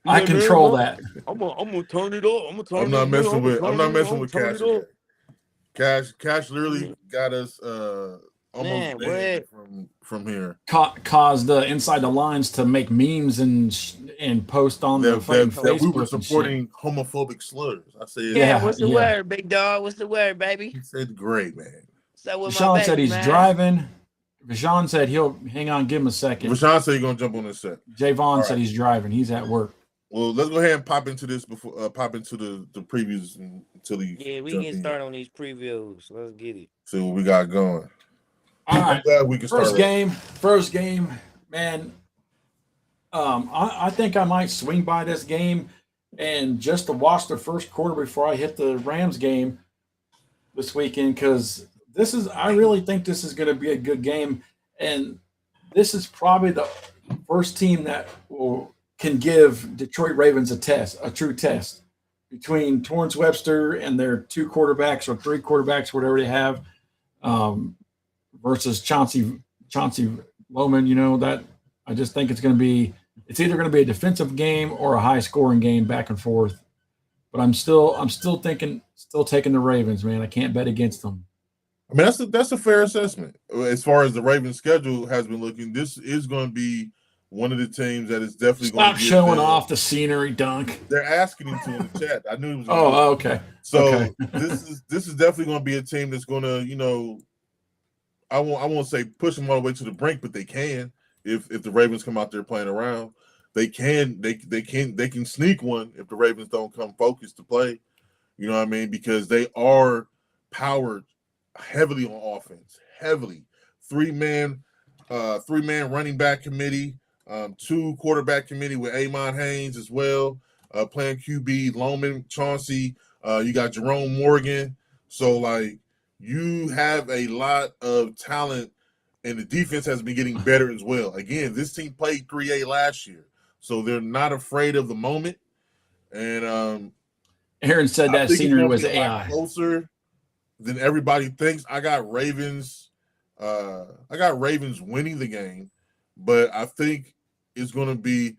I'm gonna turn it off. I'm not messing with Cash today. Cash literally got us almost banned from here. Caused inside the lines to make memes and post on the that we were supporting homophobic slurs. I said, what's the word, big dog? What's the word, baby? He said, "Great, man." So with Vashawn said he's man. driving. Vashawn said he'll hang on, give him a second. Vashawn said he's gonna jump on this set. Javon said he's driving. He's at work. Well, let's go ahead and pop into this before pop into the previews until he. Yeah, we can start on these previews. Let's get it. See what we got going. All right, we can first start game, man. I think I might swing by this game and just to watch the first quarter before I hit the Rams game this weekend, because I really think this is going to be a good game, and this is probably the first team that can give Detroit Ravens a true test between Torrance Webster and their 2 quarterbacks or 3 quarterbacks, whatever they have, versus Chauncey Chauncey Loman, that I just think it's either going to be a defensive game or a high scoring game back and forth. But I'm still taking the Ravens, man. I can't bet against them. I mean, that's a fair assessment. As far as the Ravens' schedule has been looking, this is going to be one of the teams that is definitely going to stop showing off the scenery, Dunk. They're asking him to in the chat. I knew it was. Okay. So okay. this is definitely going to be a team that's going to, I won't say push them all the way to the brink, but they can. If the Ravens come out there playing around, they can sneak one if the Ravens don't come focused to play. You know what I mean? Because they are powered heavily on offense, heavily. Three-man running back committee, 2 quarterback committee with Amon Haynes as well, playing QB, Loman, Chauncey, you got Jerome Morgan. So, like, you have a lot of talent, and the defense has been getting better as well. Again, this team played 3A last year, so they're not afraid of the moment. And Aaron said that scenery was AI. Closer than everybody thinks. I got Ravens winning the game, but I think it's going to be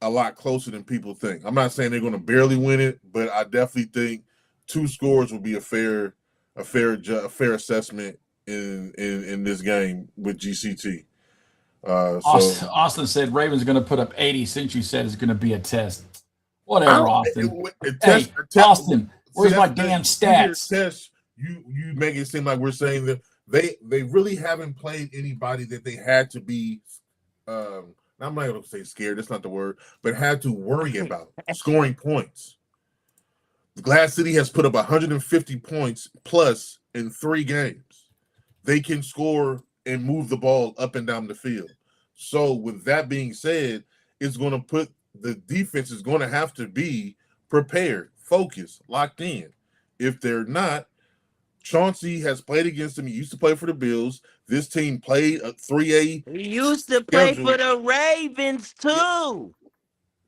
a lot closer than people think. I'm not saying they're going to barely win it, but I definitely think 2 scores will be a fair assessment in this game with GCT. Austin said Ravens going to put up 80 since you said it's going to be a test. Whatever, Austin. Austin, where's my damn stats? Test, you make it seem like we're saying that they really haven't played anybody that they had to be I'm not going to say scared, that's not the word, but had to worry about scoring points. The Glass City has put up 150 points plus in 3 games. They can score and move the ball up and down the field. So with that being said, it's going to put the defense is going to have to be prepared, focused, locked in. If they're not, Chauncey has played against them. He used to play for the Bills. This team played a 3A. He used to play for the Ravens too.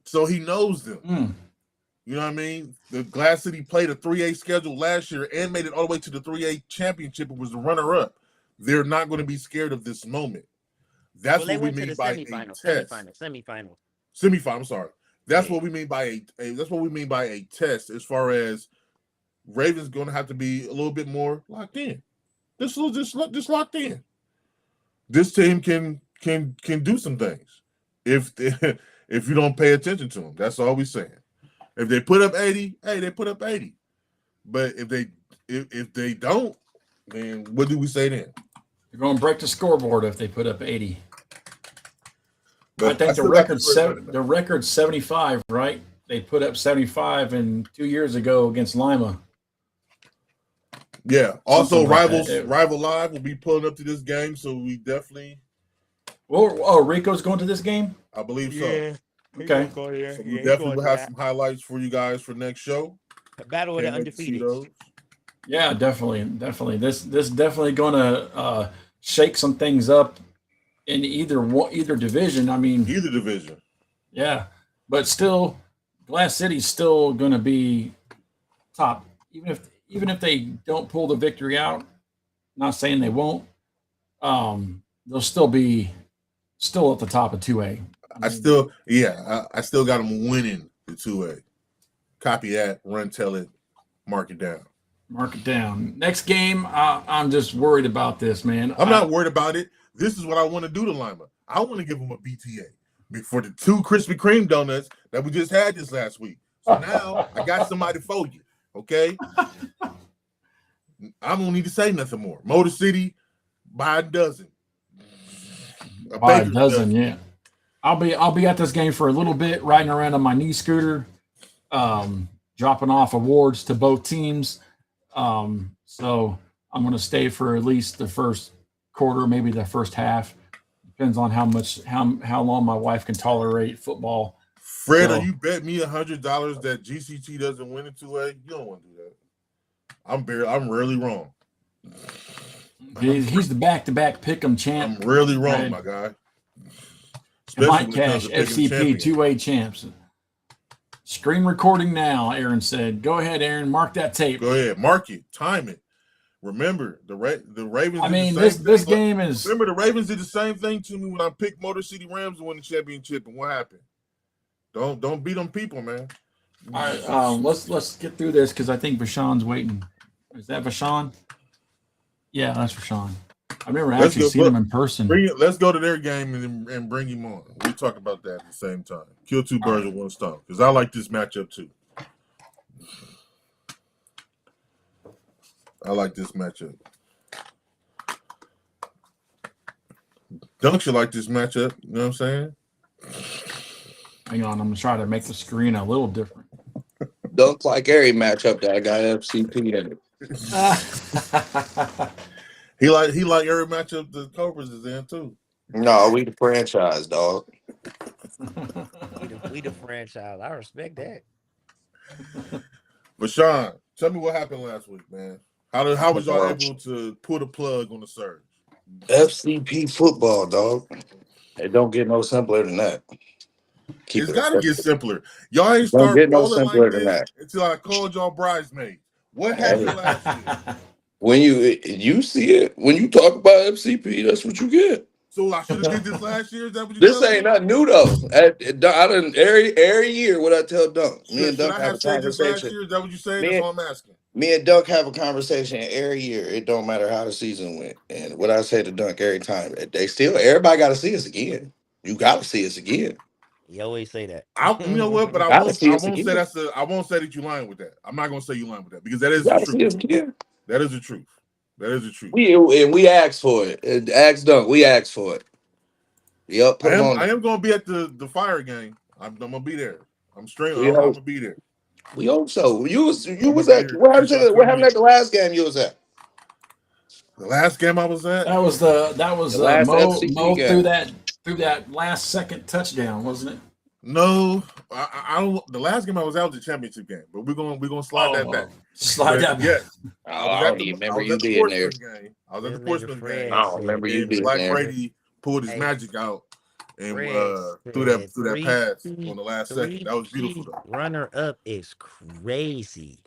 So he knows them. You know what I mean? The Glass City played a 3A schedule last year and made it all the way to the 3A championship and was the runner-up. They're not going to be scared of this moment. That's what we mean by a test. Semifinal, I'm sorry. That's what we mean by a test as far as Ravens going to have to be a little bit more locked in. Just locked in. This team can do some things if you don't pay attention to them. That's all we're saying. If they put up 80, hey, they put up 80. But if they don't, then what do we say then? They're going to break the scoreboard if they put up 80. But I think the record's 75, right? They put up 75 2 years ago against Lima. Yeah. Also, like Rival Live will be pulling up to this game, so we definitely. Rico's going to this game? I believe so. Yeah. Okay. So we definitely will have some highlights for you guys for next show. The battle of the undefeated. Yeah, definitely. This definitely going to shake some things up in either division. I mean, either division. Yeah, but still, Glass City's still going to be top, even if they don't pull the victory out. Not saying they won't. They'll still be at the top of 2A. I still got them winning the 2A. Copy that, run, tell it, mark it down. Mark it down. Next game, I'm just worried about this, man. I'm not worried about it. This is what I want to do to Lima. I want to give them a BTA for the 2 Krispy Kreme donuts that we just had this last week. So now I got somebody for you, okay? I don't need to say nothing more. Motor City, by a dozen. By a dozen, yeah. I'll be at this game for a little bit, riding around on my knee scooter, dropping off awards to both teams. So I'm going to stay for at least the first quarter, maybe the first half. Depends on how long my wife can tolerate football. Fred, are you bet me $100 that GCT doesn't win in 2A? You don't want to do that. I'm rarely wrong. He's the back-to-back pick'em champ. I'm really wrong, my guy. Mike Cash, FCP 2A champs. Screen recording now, Aaron said. Go ahead, Aaron. Mark that tape. Go ahead. Mark it. Time it. Remember, the Ravens. I did mean, the this same this thing. game is. Remember, the Ravens did the same thing to me when I picked Motor City Rams to win the championship, and what happened? Don't beat them people, man. All right, let's get through this because I think Vashawn's waiting. Is that Vashawn? Yeah, that's Vashawn. I've never Let's actually go, seen him in person. Let's go to their game and bring him on. We talk about that at the same time. Kill two birds with one stone because I like this matchup too. I like this matchup. Dunk should like this matchup. You know what I'm saying? Hang on, I'm gonna try to make the screen a little different. Dunk like every matchup that I got FCP in it. He like every matchup the Cobras is in too. No, we the franchise, dog. We the franchise. I respect that. But Sean, tell me what happened last week, man. How was y'all able to pull the plug on the surge? FCP football, dog. It don't get no simpler than that. It's got to get simpler. Y'all ain't Don't start get no balling simpler like than this that. until I called y'all bridesmaids. What happened last year? When you see it, when you talk about FCP, that's what you get. So I should have did this last year. Is that what you This telling ain't me? nothing new though. I done every year what I tell Dunk. Me and Should Dunk I have have a said this last conversation. year? Is that what you saying? Me That's and- all I'm asking. Me and Dunk have a conversation every year. It don't matter how the season went. And what I say to Dunk every time, everybody got to see us again. You got to see us again. You always say that. You know what? But I Gotta won't. see I us won't say again. I won't say that you lying with that. I'm not gonna say you lying with that because that You is the got to see us truth. again. That is the truth. That is the truth. We asked for it. Asked Dunk. We asked for it. Yep. Put him on. I am gonna be at the fire game. I'm gonna be there. I'm straight. We I'm hope. gonna be there. We hope so. You was I'm at gonna what be happened, there. what happened at the last game you was at? The last game I was at. That was The last Mo FCP game. through that last second touchdown, wasn't it? No, I don't. The last game I was out was the championship game, but we're gonna slide that back. Slide that back. Yes, I don't even remember you being there. game. I was at the This nigga Portsmouth Fred game. I don't remember you And being Black there. Brady pulled his Hey, magic out and Fred threw that said pass three on the last second. That was beautiful though. runner up is crazy.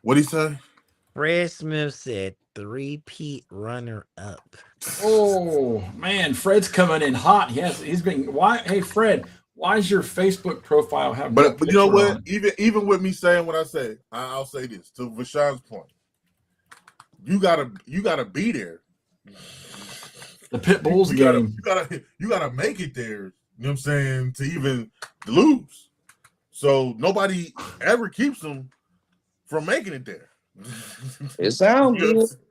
What'd he say? Fred Smith said 3-peat runner up. Oh man, Fred's coming in hot. He's been. Why? Hey Fred, why is your Facebook profile have? no But you know picture what? on it? Even with me saying what I say, I'll say this to Vashawn's point. You gotta be there. The Pit Bulls You game. gotta make it there. You know what I'm saying? To even lose. So nobody ever keeps them from making it there. It sounds You know what I'm good. saying?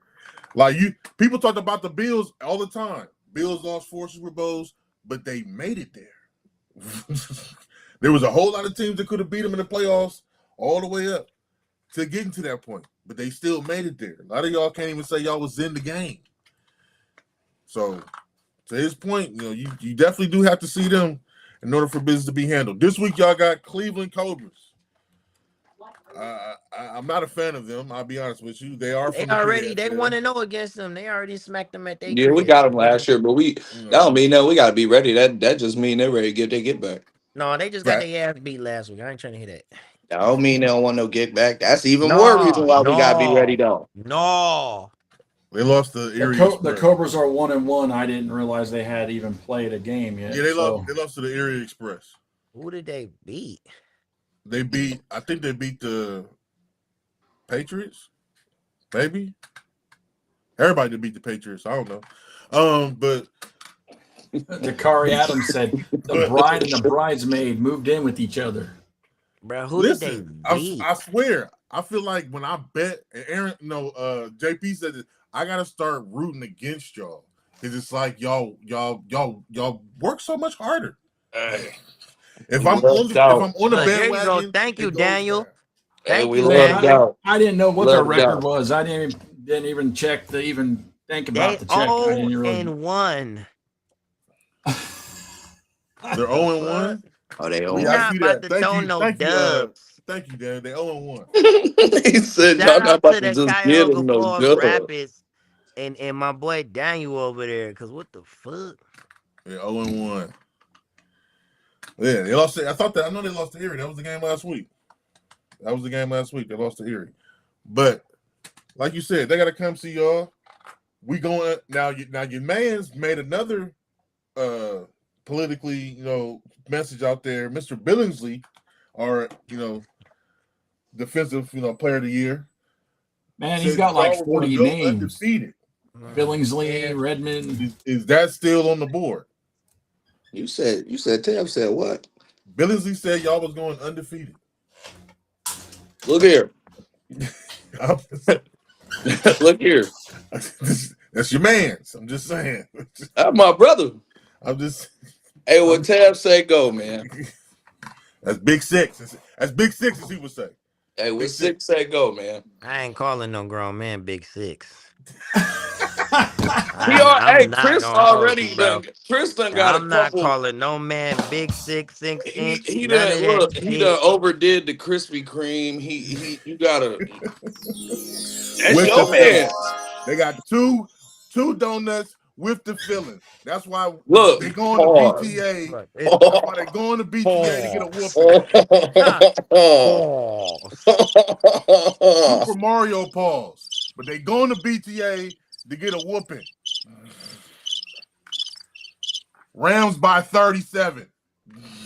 Like people talk about the Bills all the time. Bills lost 4 Super Bowls, but they made it there. There was a whole lot of teams that could have beat them in the playoffs all the way up to getting to that point, but they still made it there. A lot of y'all can't even say y'all was in the game. So, to his point, you definitely do have to see them in order for business to be handled. This week, y'all got Cleveland Cobras. I'm not a fan of them. I'll be honest with you. They are They from the already PSL. want to know against them. They already smacked them at their Yeah, we crib. got them last year, but that don't mean that we got to be ready. That just mean they're ready to get their get back. No, they just got Right. their ass beat last week. I ain't trying to hear that. That don't mean they don't want no get back. That's even more reason why we got to be ready, though. No. They lost the Erie The Express. Cobras are 1-1. I didn't realize they had even played a game yet. Yeah, they lost to the Erie Express. Who did they beat? I think they beat the Patriots. Maybe. Everybody to beat the Patriots. I don't know. But Dakari Adams said the bride and the bridesmaid moved in with each other. Bro, who listen, did they beat? I swear, I feel like when I bet, and Aaron, JP said this, I gotta start rooting against y'all because it's like y'all work so much harder. If I'm on the Look, there you bandwagon, go. Thank you, it goes Daniel. down. Thank we you, love man. y'all. I didn't know what Love their record God. was. I didn't even check to even think They about the check. I didn't really. 0-1. They're 0-1. Oh, they We own. I not see about that. to throw no dubs. Thank you, Dan. They're 0-1. He said y'all Shout not out about to to the just get Cuyahoga him no Falls dub. Rapids and my boy Daniel over there. Cause what the fuck? They're 0-1. Yeah, they lost. I know they lost to Erie. That was the game last week. They lost to Erie. But like you said, they got to come see y'all. We going now. Your man's made another politically, message out there. Mr. Billingsley, our defensive, player of the year. Man, he's got like y'all were gonna 40 go names. undefeated. Billingsley, Redmond. Is that still on the board? You said Tab said what? Billingsley said y'all was going undefeated. Look here. Look here. That's your man's. I'm just saying. That's my brother. I'm just. Hey, what Tab say go, man. That's Big Six. That's Big Six, as he would say. Hey, what Six say go, man. I ain't calling no grown man Big Six. Hey, Chris already done. Chris done got I'm a not couple. calling no man Big 6 inch. He none done of that look. He shit. done overdid the Krispy Kreme. You gotta. That's With your the man. They got two donuts with the filling. That's why Look, they're going pause. to BTA. Look, That's why they're going to BTA to get a whooping. Super Mario pause, but they going to BTA to get a whooping. Rams by 37.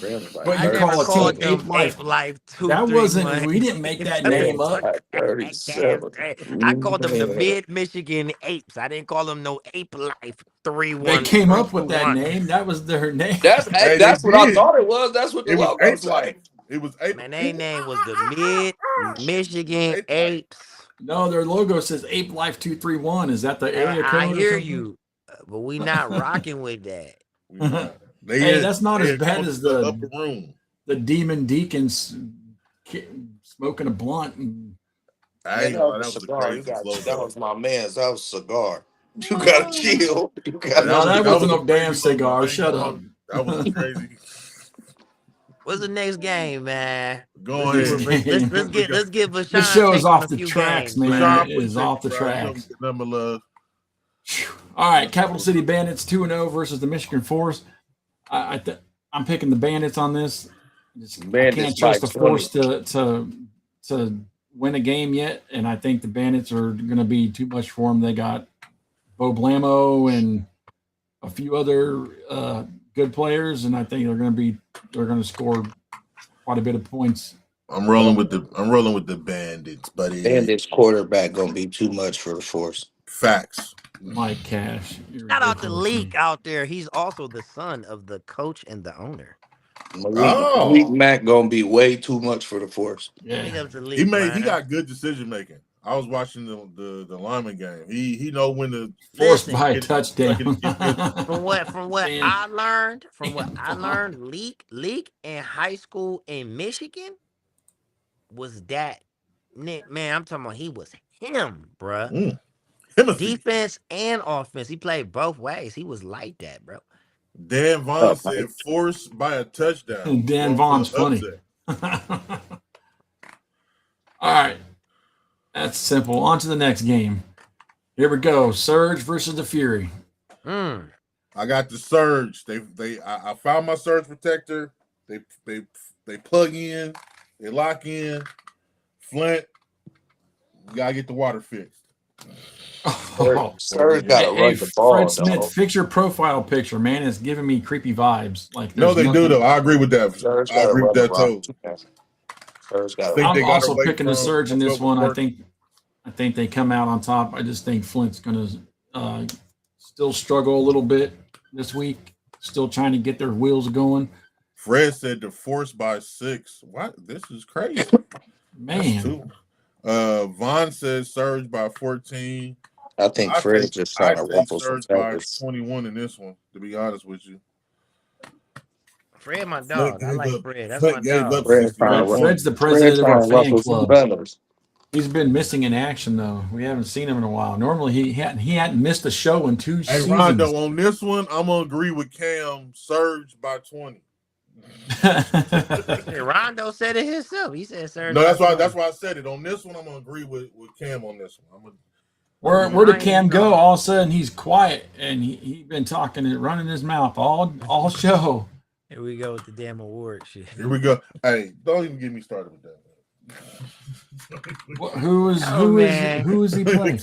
But you call it Team Ape Life. That wasn't. We didn't make that name up. 37. I called them the Mid Michigan Apes. I didn't call them no Ape Life 3-1. They came up with that name. That was their name. That's what I thought it was. That's what the logo said. It was Ape. Man, their name was the Mid Michigan Apes. No, their logo says Ape Life 231. Is that the area code? I hear you, but we not rocking with that. Hey, that's not as bad as the upper room. The Demon Deacons smoking a blunt. And that was crazy. That was my man's. That was cigar. You gotta chill. No, that wasn't no damn cigar. Shut up. That was crazy. What's the next game, man? Go ahead. Let's get Vashawn. This show is off the tracks, man. It is off the tracks. Number love. All right, Capital City Bandits 2-0 versus the Michigan Force. I'm picking the Bandits on this. I can't trust the Force to win a game yet, and I think the Bandits are going to be too much for them. They got Bo Blamo and a few other good players, and I think they're going to score quite a bit of points. I'm rolling with the Bandits, buddy. Bandits quarterback going to be too much for the Force. Facts. Mike Cash. Shout out to Leak out there. He's also the son of the coach and the owner. Malik Mack gonna be way too much for the Force. Yeah, he got good decision making. I was watching the lineman game. He know when to force by a touchdown. From what I learned, Leak in high school in Michigan was that man. I'm talking about he was him, bruh. Defense and offense. He played both ways. He was like that, bro. Dan Vaughn said forced by a touchdown. Dan Vaughn's funny. All right. That's simple. On to the next game. Here we go. Surge versus the Fury. I got the Surge. I found my Surge protector. They plug in, they lock in. Flint, you gotta get the water fixed. Surge got to run the ball. Fred Smith, fix your profile picture, man. It's giving me creepy vibes. Like no, they do though. I agree with that. I agree with that too. I'm also picking the Surge in this one. I think they come out on top. I just think Flint's gonna still struggle a little bit this week. Still trying to get their wheels going. Fred said the Force by 6. What? This is crazy, man. Vaughn says Surge by 14. I think Fred's just trying to ruffle some feathers. 21 in this one, to be honest with you. Fred, my dog. I like Fred. That's my dog. Fred's the president of our fan club. He's been missing in action, though. We haven't seen him in a while. Normally, he hadn't missed a show in 2 seasons. Hey, Rondo, on this one, I'm going to agree with Cam. Surge by 20. Rondo said it himself. He said Surge. No, that's why I said it. On this one, I'm going to agree with Cam on this one. Where did Cam go? All of a sudden, he's quiet, and he's been talking and running his mouth all show. Here we go with the damn award shit. Here we go. Hey, don't even get me started with that. Who is Oh, who is man. who is he playing?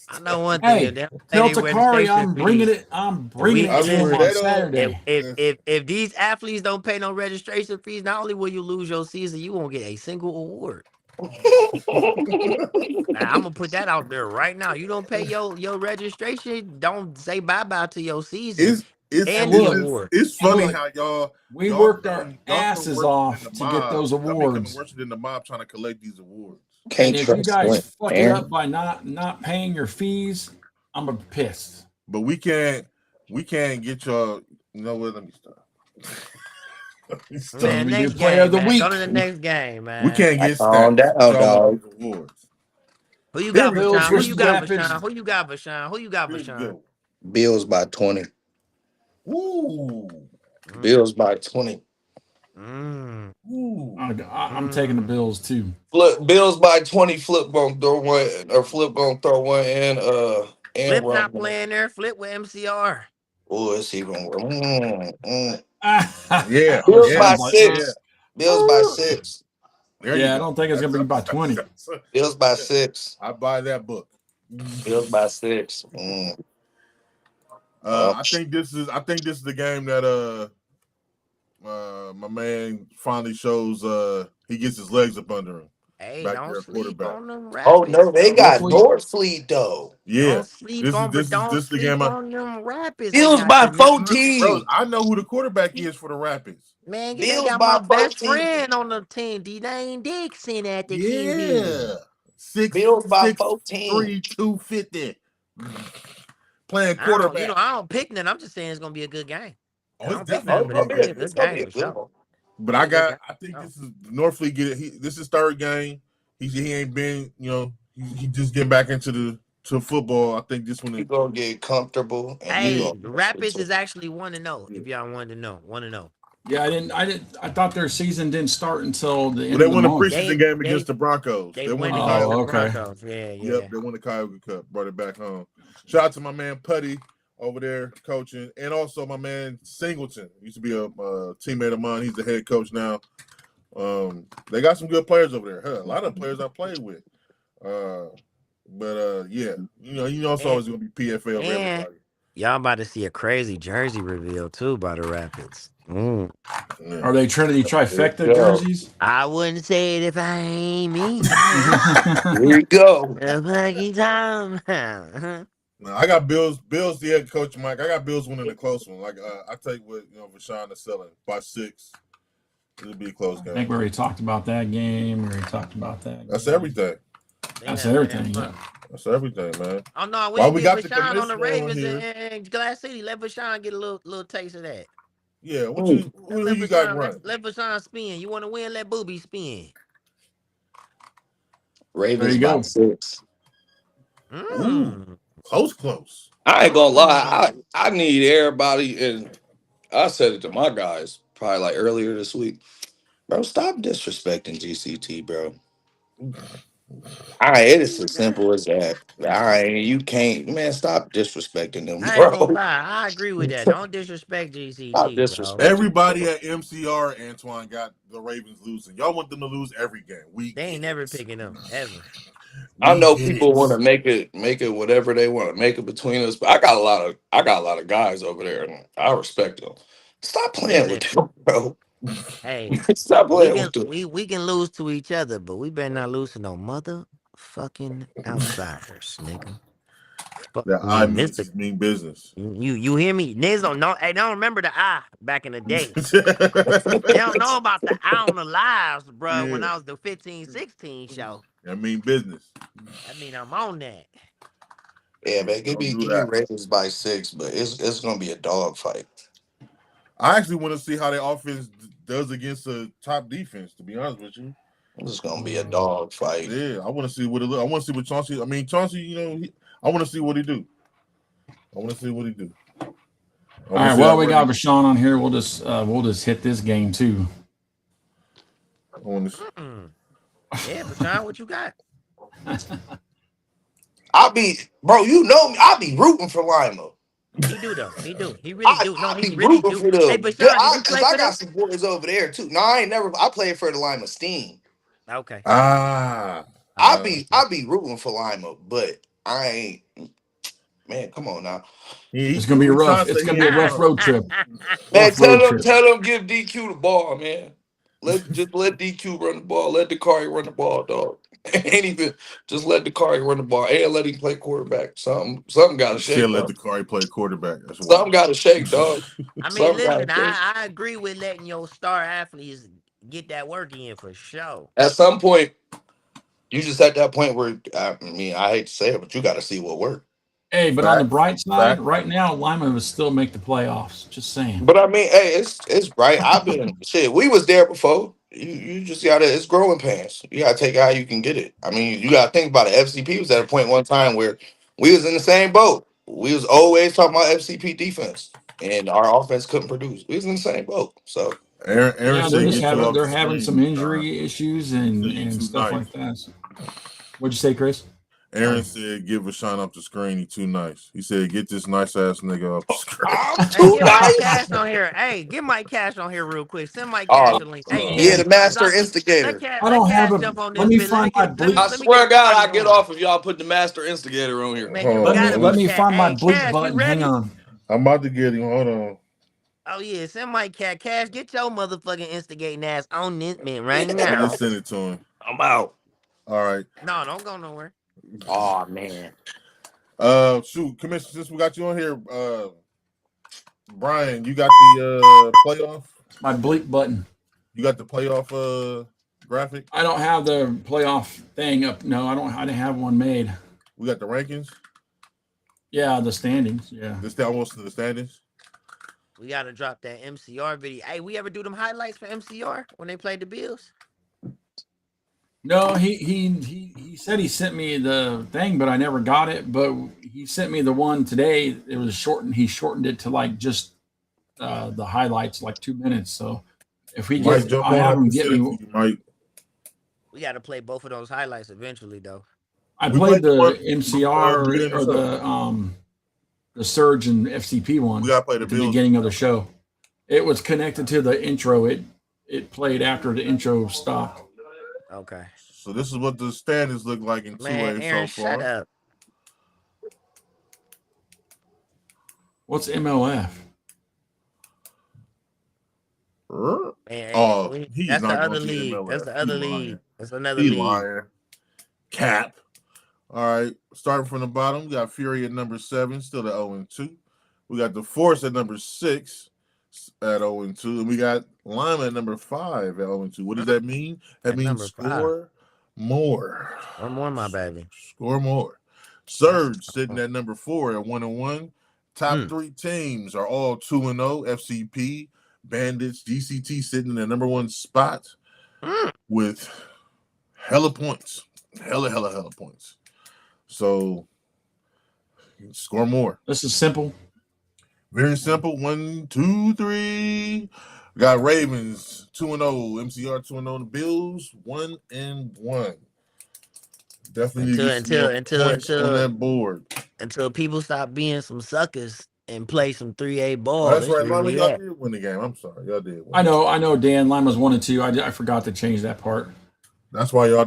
I know one thing. Hey, If they don't pay tell their Takari registration I'm bringing fees, it. I'm bringing I it to him swear on they don't. Saturday. if these athletes don't pay no registration fees, not only will you lose your season, you won't get a single award. I'm gonna put that out there right now. You don't pay your registration, don't say bye-bye to your season and the look, award. It's funny look, how y'all We y'all worked our come asses worse off than the to get those mob. Y'all be coming awards. worse than the mob trying to collect these awards. Can't And if you trust guys Flint, fuck it Aaron. up by not paying your fees, I'm gonna be pissed. But we can't get y'all. You know what? Let me stop. Let me stop. Man, We next do player of game, the man. week. Go to the next game, man. We can't get Calm stats. down, Y'all dog. want these awards. Who you got, Bills Vashawn? Who versus you got, Rapids. Vashawn? Who you got, Vashawn? Who you got, Here we Vashawn? go. Bills by 20. Ooh. Bills by 20. Mm. Ooh. I'm taking the Bills too. Bills by 20. Flip gonna throw one, or Flip gonna throw one and Flip run not one. playing there. Flip with MCR. Oh, is he gonna Yeah. Bills Yeah. by Sounds like, 6. Bills by 6. There yeah, you I go. don't think it's gonna be by 20. Bills by 6. I buy that book. Bills by 6. I think this is the game that my man finally shows he gets his legs up under him. Hey, Back don't there, sleep quarterback. on them Oh Rapids. no, they got Hopefully- Northfleet though. Yeah. Don't sleep on, but don't This the sleep game. on them Rapids. Bills They got by the 14. Bro, I know who the quarterback is for the Rapids. man. They Bills got by my best 14. friend on the team, D-Lane Dixon at the Yeah. QB. 6'3", 250. Playing quarterback. I don't pick none. I'm just saying it's gonna be a good game. Oh, I it's don't pick definitely none, gonna but be it's a gonna be a It's good gonna be game a for good sure. one. But I think this is Northfleet get it. This is third game. He ain't been, he just getting back into football. I think this one He is gonna get comfortable and he Hey, gonna Rapids is actually 1-0. If y'all wanted to know, 1-0. Yeah, I thought their season didn't start until the end they of the won a month. preseason game against the Broncos. They won win the against the Oh, okay. Broncos. Yeah. Yep, they won the Cuyahoga Cup. Brought it back home. Shout out to my man Putty over there coaching, and also my man Singleton. Used to be a teammate of mine. He's the head coach now. They got some good players over there. A lot of players I played with. Yeah, it's always gonna be PFL for everybody. Y'all about to see a crazy jersey reveal too by the Rapids. Yeah. Are they Trinity trifecta Yeah. jerseys? I wouldn't say it if I ain't me. Here you go. A fucking time. No, I got Bills. Bills, the head coach, Mike. I got Bills winning a close one. Like I take what Vashawn is selling by 6. It'll be a close I game. think we already talked about that game. We already talked about that. That's game. everything. That's everything. Yeah. That's everything, man. Oh no, Why we get got the Vashawn on the commissioner on Ravens here? and Glass City. Let Vashawn get a little taste of that. Yeah, who you got running? Let Vashawn spin. You want to win? Let Booby spin. Ravens There you by go. 6. Mm. Close. I ain't gonna lie. I need everybody, and I said it to my guys probably like earlier this week. Bro, stop disrespecting GCT, bro. It is as simple as that. You can't, man. Stop disrespecting them, I ain't gonna bro. lie. I agree with that. Don't disrespect GCT, Stop bro. disrespecting. Everybody at MCR, Antoine, got the Ravens losing. Y'all want them to lose every game. They ain't never picking them ever. I know people want to make it whatever they want to make it between us, but I got a lot of guys over there, and I respect them. Stop playing with them, bro. Hey, Stop playing with them. we can lose to each other, but we better not lose to no motherfucking outsiders, nigga. That I mean business. You hear me? Niggas don't know. Hey, they don't remember the I back in the day. They don't know about the I on the lives, bro. Yeah. When I was the 15-16 show. I mean business. I mean, I'm on that. Yeah, man. Give me that. Ravens by 6, but it's gonna be a dog fight. I actually want to see how their offense does against a top defense. To be honest with you, It's gonna be a dog fight. yeah, I want to see what it look. I want to see what Chauncey. I mean, Chauncey. I want to see what he do. All right. Well, we got Vashawn on here. We'll just hit this game too. Yeah, Vashawn, what you got? I'll be, bro. You know me. I'll be rooting for Lima. He do though. He do. He really do. No, he be really rooting do. for them. Hey, Vashawn, did you Because play I for them? got some boys over there too. No, I ain't never. I played for the Lima Steam. Okay. I be rooting for Lima, but I ain't. Man, come on now. It's gonna be rough. It's gonna be a rough road trip. Man, Rough road trip. tell them give DQ the ball, man. Let DQ run the ball. Let Dakari run the ball, dog. Ain't even just let Dakari run the ball and let him play quarterback. Something got to shake. Still let Dakari play quarterback. That's Something got to shake, dog. I mean, Something listen, gotta shake. I agree with letting your star athletes get that work in for sure. At some point, you just at that point where I mean, I hate to say it, but you got to see what works. Hey, but on the Fact. bright side, Fact. right now, Lima would still make the playoffs. Just saying. But I mean, hey, it's right. I've been shit. We was there before. You just gotta. It's growing pains. You gotta take it how you can get it. I mean, you gotta think about it. FCP was at a point one time where we was in the same boat. We was always talking about FCP defense, and our offense couldn't produce. We was in the same boat. So Aaron Yeah, they're said just get you having off the they're having some screen. injury issues Said you and too stuff nice. like that. So, what'd you say, Chris? Aaron said give Rashawn up the screen. He too nice. He said get this nice ass nigga up the screen. I'm Hey, too get Mike nice. Cash on here. Hey, get Mike Cash on here real quick. Send Mike Cash Oh a link. Hey, yeah, Cash, the master let instigator. I Let don't have Cash a. jump on Let this me bit. find my bleep. I Let me swear get to the God, party I get going. off if y'all put the master instigator on here. Man, you gotta Let be me Cash. find my Hey, bleep Cash, you button. Hang ready? on. I'm about to get him. Hold on. Oh yeah, send Mike Cash. Cash, get your motherfucking instigating ass on this man right I now. just sent it to him. I'm out. All right. No, don't go nowhere. Oh man. Shoot, Commissioner, since we got you on here, Brian, you got the playoff. My bleep button. You got the playoff graphic. I don't have the playoff thing up. No, I don't. I didn't have one made. We got the rankings. Yeah, the standings. Yeah. This almost to the standings. We gotta drop that MCR video. Hey, we ever do them highlights for MCR when they played the Bills? No, he said he sent me the thing, but I never got it. But he sent me the one today. It was shortened. He shortened it to like just the highlights, like 2 minutes. So if we Mike, get, jump I on. have I him can get send it me. to you, Mike. We gotta play both of those highlights eventually, though. I We played played the one the before the beginning MCR of or the show. the Surge and FCP We one gotta play the at the Bills. beginning of the show. It was connected to the intro. It played after the intro stopped. Okay. So this is what the standings look like in Man, 2A Aaron, so far. shut up. What's MLF? Man, Oh, we, he's that's the not other going to league. MLF. That's the other He league. lying. That's another He league. lying. Cap. All right, starting from the bottom, we got Fury at number 7, still at 0-2. We got the Force at number 6 at 0-2, and we got Lima at number 5 at 0-2. What does that mean? That At means number 5. score more. One more, my baby. Score more. Surge sitting at number 4 at 1-1. Top 3 teams are all 2-0. FCP, Bandits, DCT sitting in the number 1 spot with hella points. Hella points. So score more. This is simple. Very simple. 1, 2, 3. We got Ravens 2-0. MCR 2-0. The Bills 1-1. Definitely get some more points on that board. Until people stop being some suckers and play some 3A ball. Oh, that's right. where Lima, we y'all at. did win the game. I'm sorry. Y'all did win. I know. Dan Lima's 1 and 2. I forgot to change that part. That's why y'all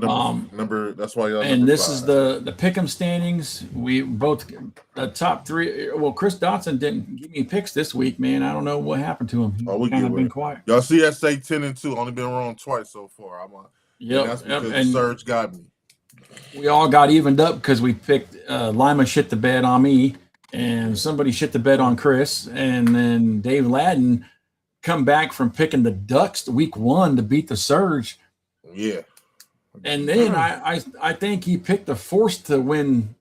number. That's why y'all. And number this 5. is the pick'em standings. We both the top 3. Well, Chris Dotson didn't give me picks this week, man. I don't know what happened to him. He's kind of been quiet. Y'all see that say 10-2. Only been wrong twice so far. Yep. That's because the Surge got me. We all got evened up because we picked Lima shit the bed on me, and somebody shit the bed on Chris, and then Dave Ladden come back from picking the Ducks week 1 to beat the Surge. Yeah. And then I think he picked the Force to win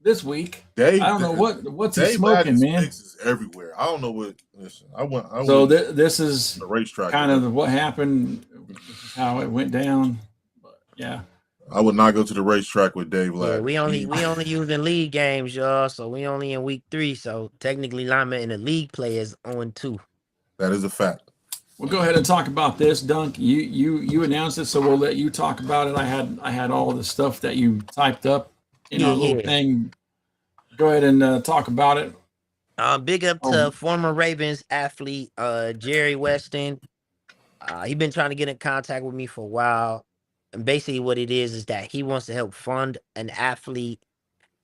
this week. I don't know what's he smoking, man. Is everywhere. I don't know what. Listen, I went. This is the racetrack. Kind of what happened. This is how it went down. But yeah. I would not go to the racetrack with Dave Ladd. Yeah, we only using league games, y'all. So we only in week 3. So technically, Lima in the league play is 0-2. That is a fact. We'll go ahead and talk about this, Dunk. You announced it, so we'll let you talk about it. I had all the stuff that you typed up in our little thing. Go ahead and talk about it. Big up to former Ravens athlete Jerry Weston. He been trying to get in contact with me for a while. And basically what it is that he wants to help fund an athlete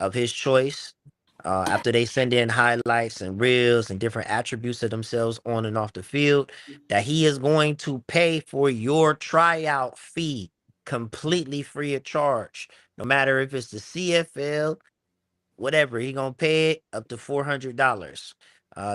of his choice after they send in highlights and reels and different attributes of themselves on and off the field, that he is going to pay for your tryout fee completely free of charge, no matter if it's the CFL, whatever. He gonna pay it up to $400.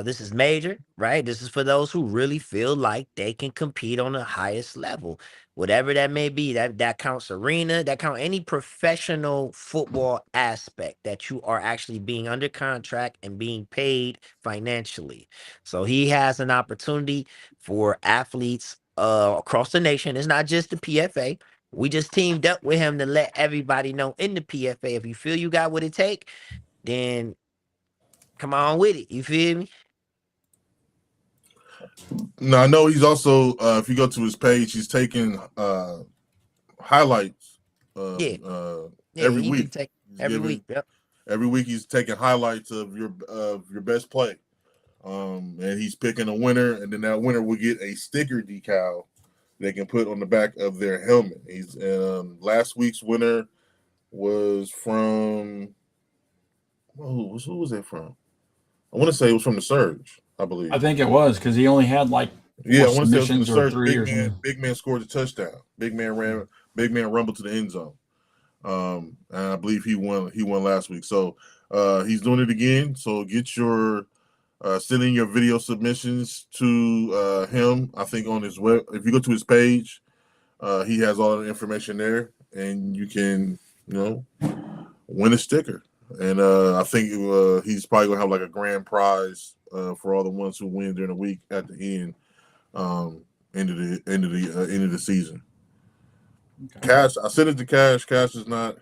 This is major, right? This is for those who really feel like they can compete on the highest level, whatever that may be. That counts arena, that count any professional football aspect that you are actually being under contract and being paid financially. So he has an opportunity for athletes across the nation. It's not just the PFA. We just teamed up with him to let everybody know in the PFA, if you feel you got what it take, then come on with it. You feel me? No, I know he's also if you go to his page, he's taking highlights Yeah. every he can week. take He's every giving- week. Yep. Every week he's taking highlights of your best play. And he's picking a winner, and then that winner will get a sticker decal they can put on the back of their helmet. He's last week's winner was from who was it from? I want to say it was from the Surge, I believe. I think it was because he only had like Yeah, I four want to say it was from the submissions or Surge. 3 or something. Big man scored a touchdown. Big man rumbled to the end zone. And I believe he won last week. So he's doing it again. So get your send in your video submissions to him. I think on his web, if you go to his page, he has all the information there, and you can win a sticker. And I think he's probably gonna have like a grand prize for all the ones who win during the week at the end, end of the season. Okay. Cash, I sent it to Cash. Cash is not.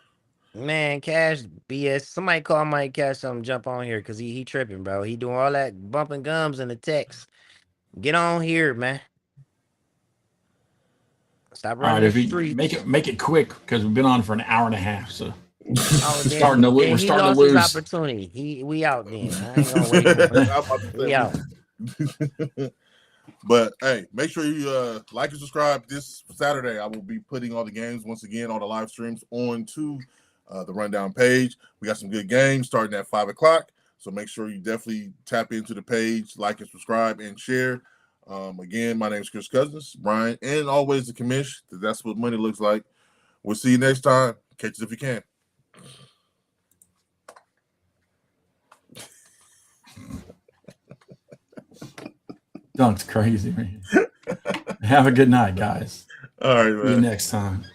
Man, Cash BS. Somebody call Mike Cash, something jump on here because he tripping, bro. He doing all that bumping gums in the text. Get on here, man. Stop All right, running if the you streets. make it quick because we've been on for an hour and a half. So Oh, we're starting to then we're he starting to lost his lose. opportunity. We out then. I ain't gonna wait no more. I'm about to say We out. But hey, make sure you like and subscribe. This Saturday, I will be putting all the games once again, all the live streams onto the Rundown page. We got some good games starting at 5:00. So make sure you definitely tap into the page, like and subscribe and share. Again, my name is Chris Cousins, Brian, and always the commish. That's what money looks like. We'll see you next time. Catch us if you can. Dunk's crazy, man. Have a good night, guys. All right, See you man. next time.